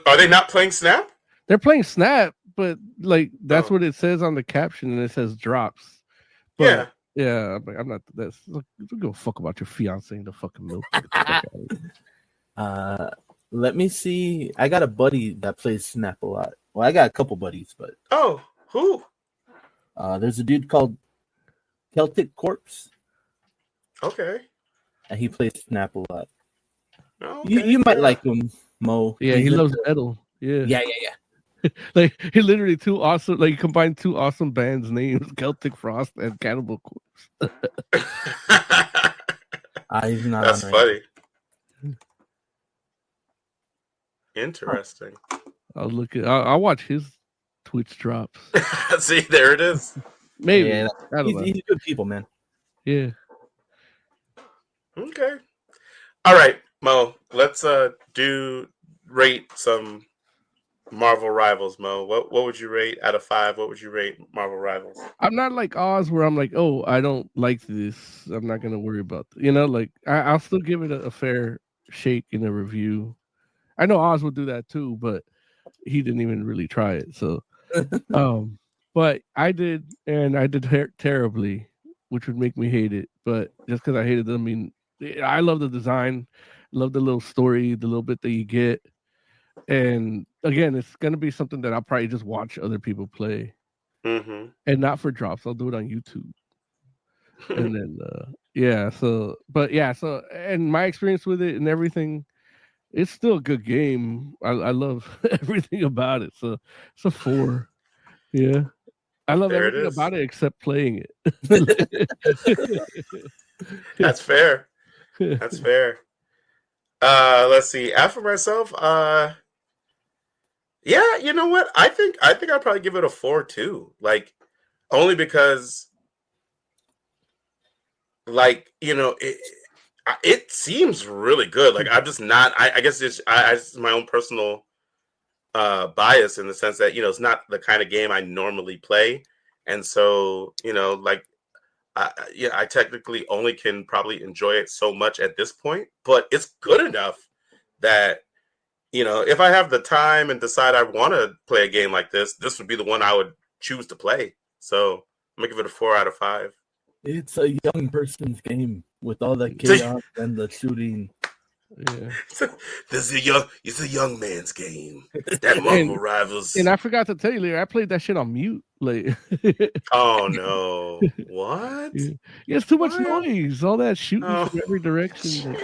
Are they not playing Snap?
They're playing Snap, but like that's what it says on the caption, and it says drops. But, yeah. I'm not. That's look. Don't give a fuck about your fiance and the fucking milk.
Let me see. I got a buddy that plays Snap a lot. Well, I got a couple buddies, but
who?
There's a dude called Celtic Corpse.
Okay.
And he plays Snap a lot.
Okay,
you might like him, Mo.
Yeah, he loves metal. Yeah.
Yeah.
Like he literally he combined two awesome bands names, Celtic Frost and Cannibal Corpse.
He's not.
That's funny. Interesting.
I'll watch his Twitch drops.
See, there it is.
Maybe.
Yeah, he's good people, man.
Yeah.
Okay. All right, Mo. Let's rate some Marvel Rivals, Mo. What would you rate out of 5? What would you rate Marvel Rivals?
I'm not like Oz where I'm like, oh, I don't like this. I'm not gonna worry about like I'll still give it a fair shake in a review. I know Oz would do that too, but he didn't even really try it. So but I did, and I did terribly, which would make me hate it. But just because I hated it, I mean, I love the design, love the little story, the little bit that you get. And again, it's going to be something that I'll probably just watch other people play.
Mm-hmm.
And not for drops. I'll do it on YouTube. And then, so, and my experience with it and everything, it's still a good game. I love everything about it. So it's a 4. Yeah. I love everything about it except playing it.
That's fair. That's fair. Let's see. After myself, yeah, you know what? I think I'd probably give it a 4 too. Like, only because, like, it seems really good. Like, I'm just not. I guess it's my own personal bias in the sense that it's not the kind of game I normally play, and so like. I technically only can probably enjoy it so much at this point, but it's good enough that, if I have the time and decide I want to play a game like this would be the one I would choose to play. So I'm gonna give it a 4 out of 5.
It's a young person's game with all the chaos and the shooting.
Yeah.
It's a young man's game. That Marvel Rivals.
And I forgot to tell you later, I played that shit on mute. Like,
oh no! What?
Yeah, it's too much noise. All that shooting from every direction.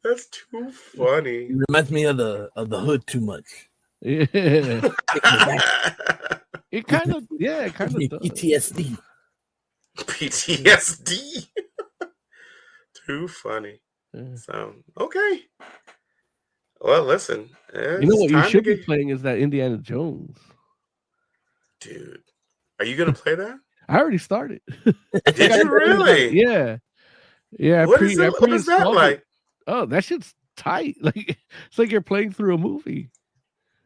That's too funny.
It reminds me of the hood too much.
Yeah. It kind of does.
PTSD.
PTSD. Too funny. So okay. Well, listen.
You know what you should be playing is that Indiana Jones.
Dude, are you gonna play that?
I already started.
Did you really?
Yeah. Yeah.
What is that like?
Oh, that shit's tight. Like it's like you're playing through a movie.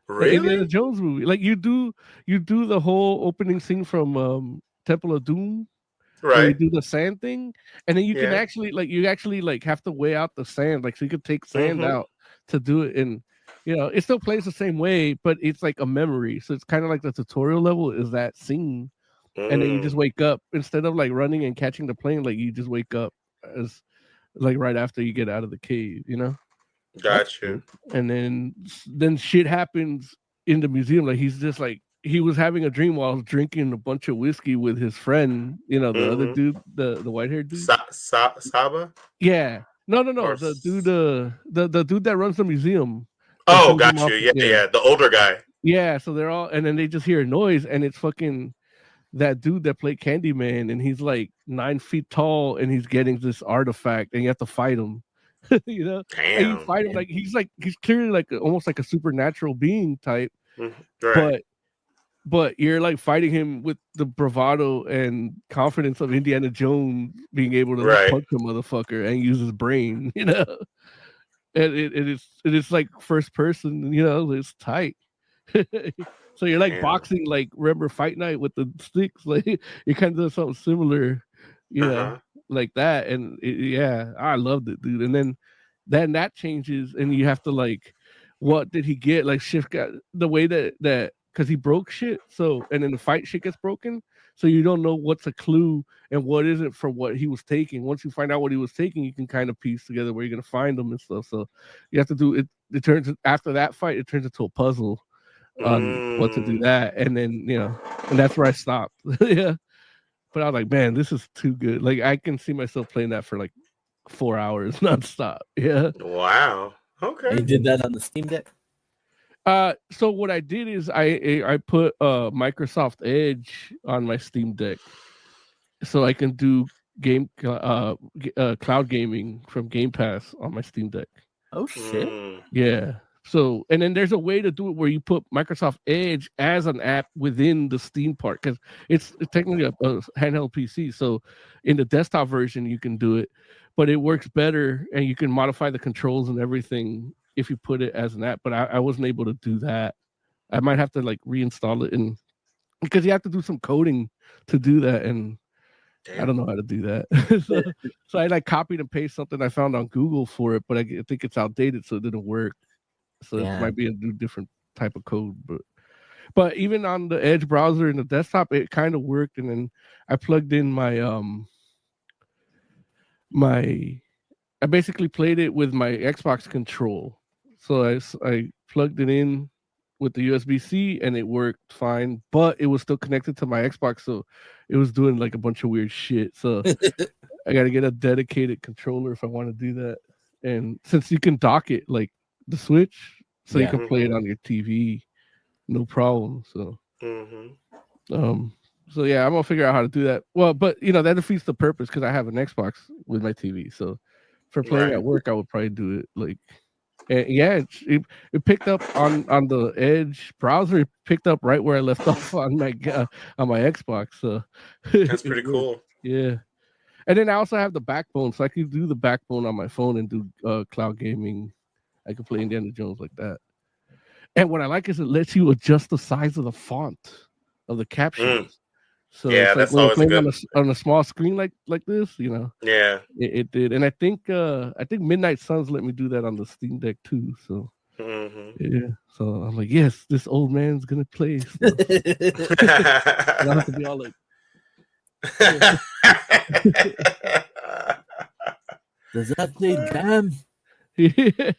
Really?
Indiana Jones movie. Like you do the whole opening scene from Temple of Doom.
Right.
Where you do the sand thing, and then you can actually have to weigh out the sand, like so you could take sand out to do it, and it still plays the same way, but it's like a memory. So it's kind of like the tutorial level is that scene, and then you just wake up instead of like running and catching the plane, like you just wake up as like right after you get out of the cave,
Got you.
And then shit happens in the museum, like he's just like. He was having a dream while drinking a bunch of whiskey with his friend, the other dude, the white-haired dude.
Saba?
Yeah. No. The dude, the dude that runs the museum.
Oh, got you. Yeah. The older guy.
Yeah. So they're all, and then they just hear a noise, and it's fucking that dude that played Candyman, and he's like 9 feet tall, and he's getting this artifact, and you have to fight him. Damn. And you fight him he's clearly like almost like a supernatural being type,
right.
But you're like fighting him with the bravado and confidence of Indiana Jones being able to punch a motherfucker and use his brain, and it is like first person, it's tight. So you're like boxing, like remember Fight Night with the sticks, like you kind of do something similar, like that, and I loved it, dude. And then that changes, and you have to like, what did he get? Like shift got the way that. Because he broke shit, and then the fight shit gets broken, so you don't know what's a clue and what isn't for what he was taking. Once you find out what he was taking, you can kind of piece together where you're gonna find him and stuff. So you have to do it. It turns after that fight, it turns into a puzzle on what to do that, and then and that's where I stopped. Yeah, but I was like, man, this is too good. Like I can see myself playing that for like 4 hours nonstop. Yeah.
Wow. Okay.
You did that on the Steam Deck?
So what I did is I put Microsoft Edge on my Steam Deck, so I can do cloud gaming from Game Pass on my Steam Deck.
Oh shit!
Yeah. So and then there's a way to do it where you put Microsoft Edge as an app within the Steam part, because it's technically a handheld PC. So in the desktop version you can do it, but it works better and you can modify the controls and everything if you put it as an app, but I wasn't able to do that. I might have to like reinstall it, because you have to do some coding to do that, and I don't know how to do that. so I like copied and pasted something I found on Google for it, but I think it's outdated, so it didn't work. So it might be a different type of code, but even on the Edge browser in the desktop, it kind of worked. And then I plugged in I basically played it with my Xbox control. So I plugged it in with the USB-C and it worked fine, but it was still connected to my Xbox, so it was doing like a bunch of weird shit. So I got to get a dedicated controller if I want to do that. And since you can dock it like the Switch, so you can play it on your TV, no problem. So so yeah, I'm gonna figure out how to do that. Well, but that defeats the purpose because I have an Xbox with my TV. So for playing at work, I would probably do it like. And it picked up on the Edge browser. It picked up right where I left off on my Xbox. So
that's pretty cool.
Yeah, and then I also have the Backbone, so I can do the Backbone on my phone and do cloud gaming. I can play Indiana Jones like that. And what I like is it lets you adjust the size of the font of the captions. So
yeah, that's always good
on a small screen like this,
Yeah,
it did, and I think Midnight Suns let me do that on the Steam Deck too. So yeah, so I'm like, yes, this old man's gonna play. Stuff. I don't have to be all like.
Does that say damn?
Yeah.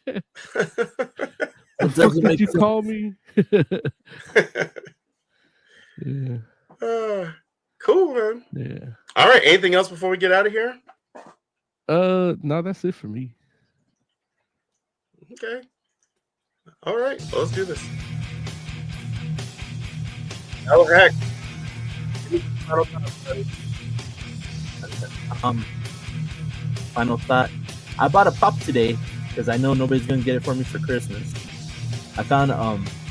Doesn't make
you
sense.
Call me? Yeah.
Cool, man.
Yeah.
All right. Anything else before we get out of here?
No, that's it for me.
Okay. All right. Well, let's do this. Oh heck.
Final thought. I bought a pop today because I know nobody's gonna get it for me for Christmas. I found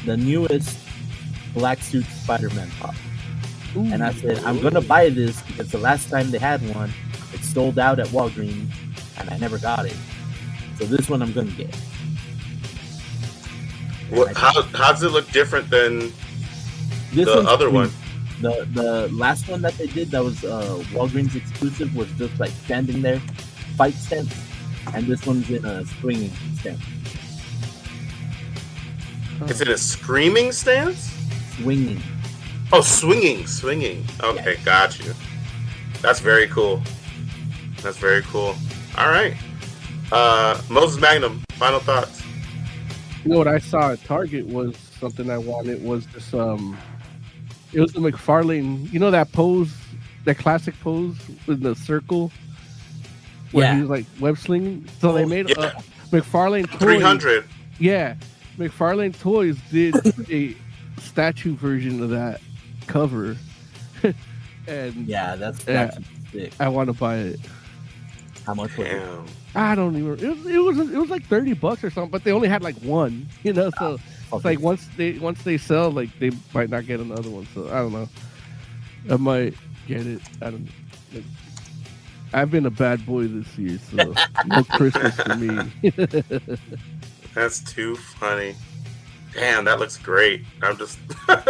the newest black suit Spider-Man pop. Ooh. And I said, I'm gonna buy this because the last time they had one, it sold out at Walgreens and I never got it. So this one I'm gonna get.
How does it look different than the other one?
The last one that they did that was Walgreens exclusive was just like standing there, fight stance, and this one's in a swinging stance.
It's in a screaming stance?
Swinging.
Oh, swinging. Okay, yeah. Got you. That's very cool. All right. Moses Magnum, final thoughts.
You know what I saw at Target was something I wanted was this it was the McFarlane, you know that pose, that classic pose with the circle where he's like web slinging. So they made McFarlane toys.
300.
Yeah. McFarlane Toys did a statue version of that cover. And
yeah, that's sick.
I want to buy it.
How much was it?
I don't even. It was like $30 or something, but they only had like one, you know. So it's like once they sell, like they might not get another one. So I don't know. I might get it. I don't know. Like, I've been a bad boy this year, so no Christmas for me.
That's too funny. Damn, that looks great. I'm just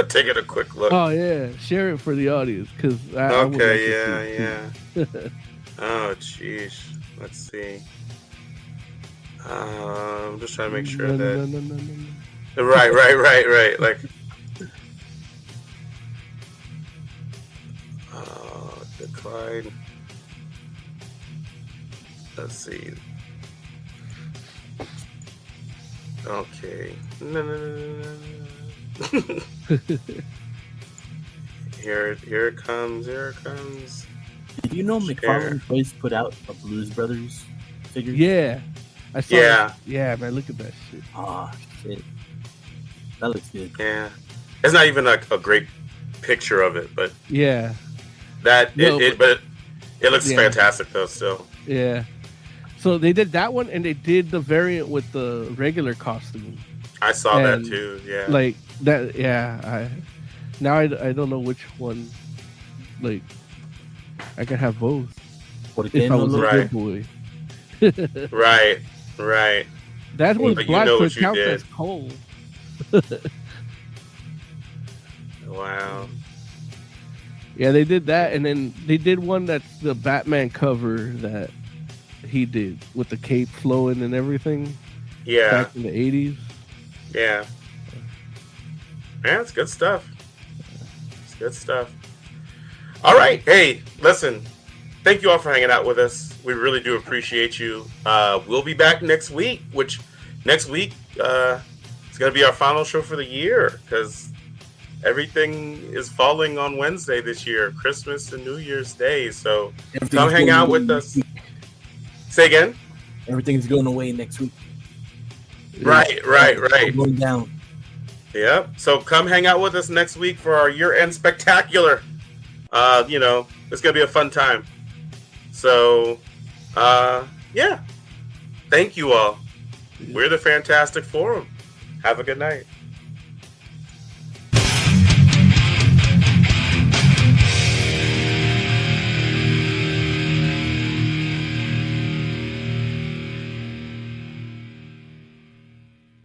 taking a quick look.
Oh yeah, share it for the audience because
yeah. Oh jeez, let's see. I'm just trying to make sure that. Right. Like, decline. Let's see. Okay. No. Here it comes.
Did you know McFarlane Toys put out a Blues Brothers figure?
Yeah. I saw it. Yeah, man, look at that shit.
Oh, shit. That looks good.
Yeah. It's not even like a great picture of it, but
yeah.
But it looks fantastic though still.
Yeah. So they did that one, and they did the variant with the regular costume.
I saw that too. Yeah,
like that. Yeah, I don't know which one. Like, I can have both. If I was a good boy.
Right.
That was black, so it counts as Cole.
Wow.
Yeah, they did that, and then they did one that's the Batman cover that he did with the cape flowing and everything.
Yeah.
Back in the 80s.
Yeah. Man, it's good stuff. All right. Hey, listen. Thank you all for hanging out with us. We really do appreciate you. We'll be back next week, which next week is going to be our final show for the year because everything is falling on Wednesday this year, Christmas and New Year's Day. So come hang out with us. Say again?
Everything's going away next week.
Right.
Going down.
Yep. So come hang out with us next week for our year-end spectacular. It's going to be a fun time. So, yeah. Thank you all. We're the Fantastic Forum. Have a good night.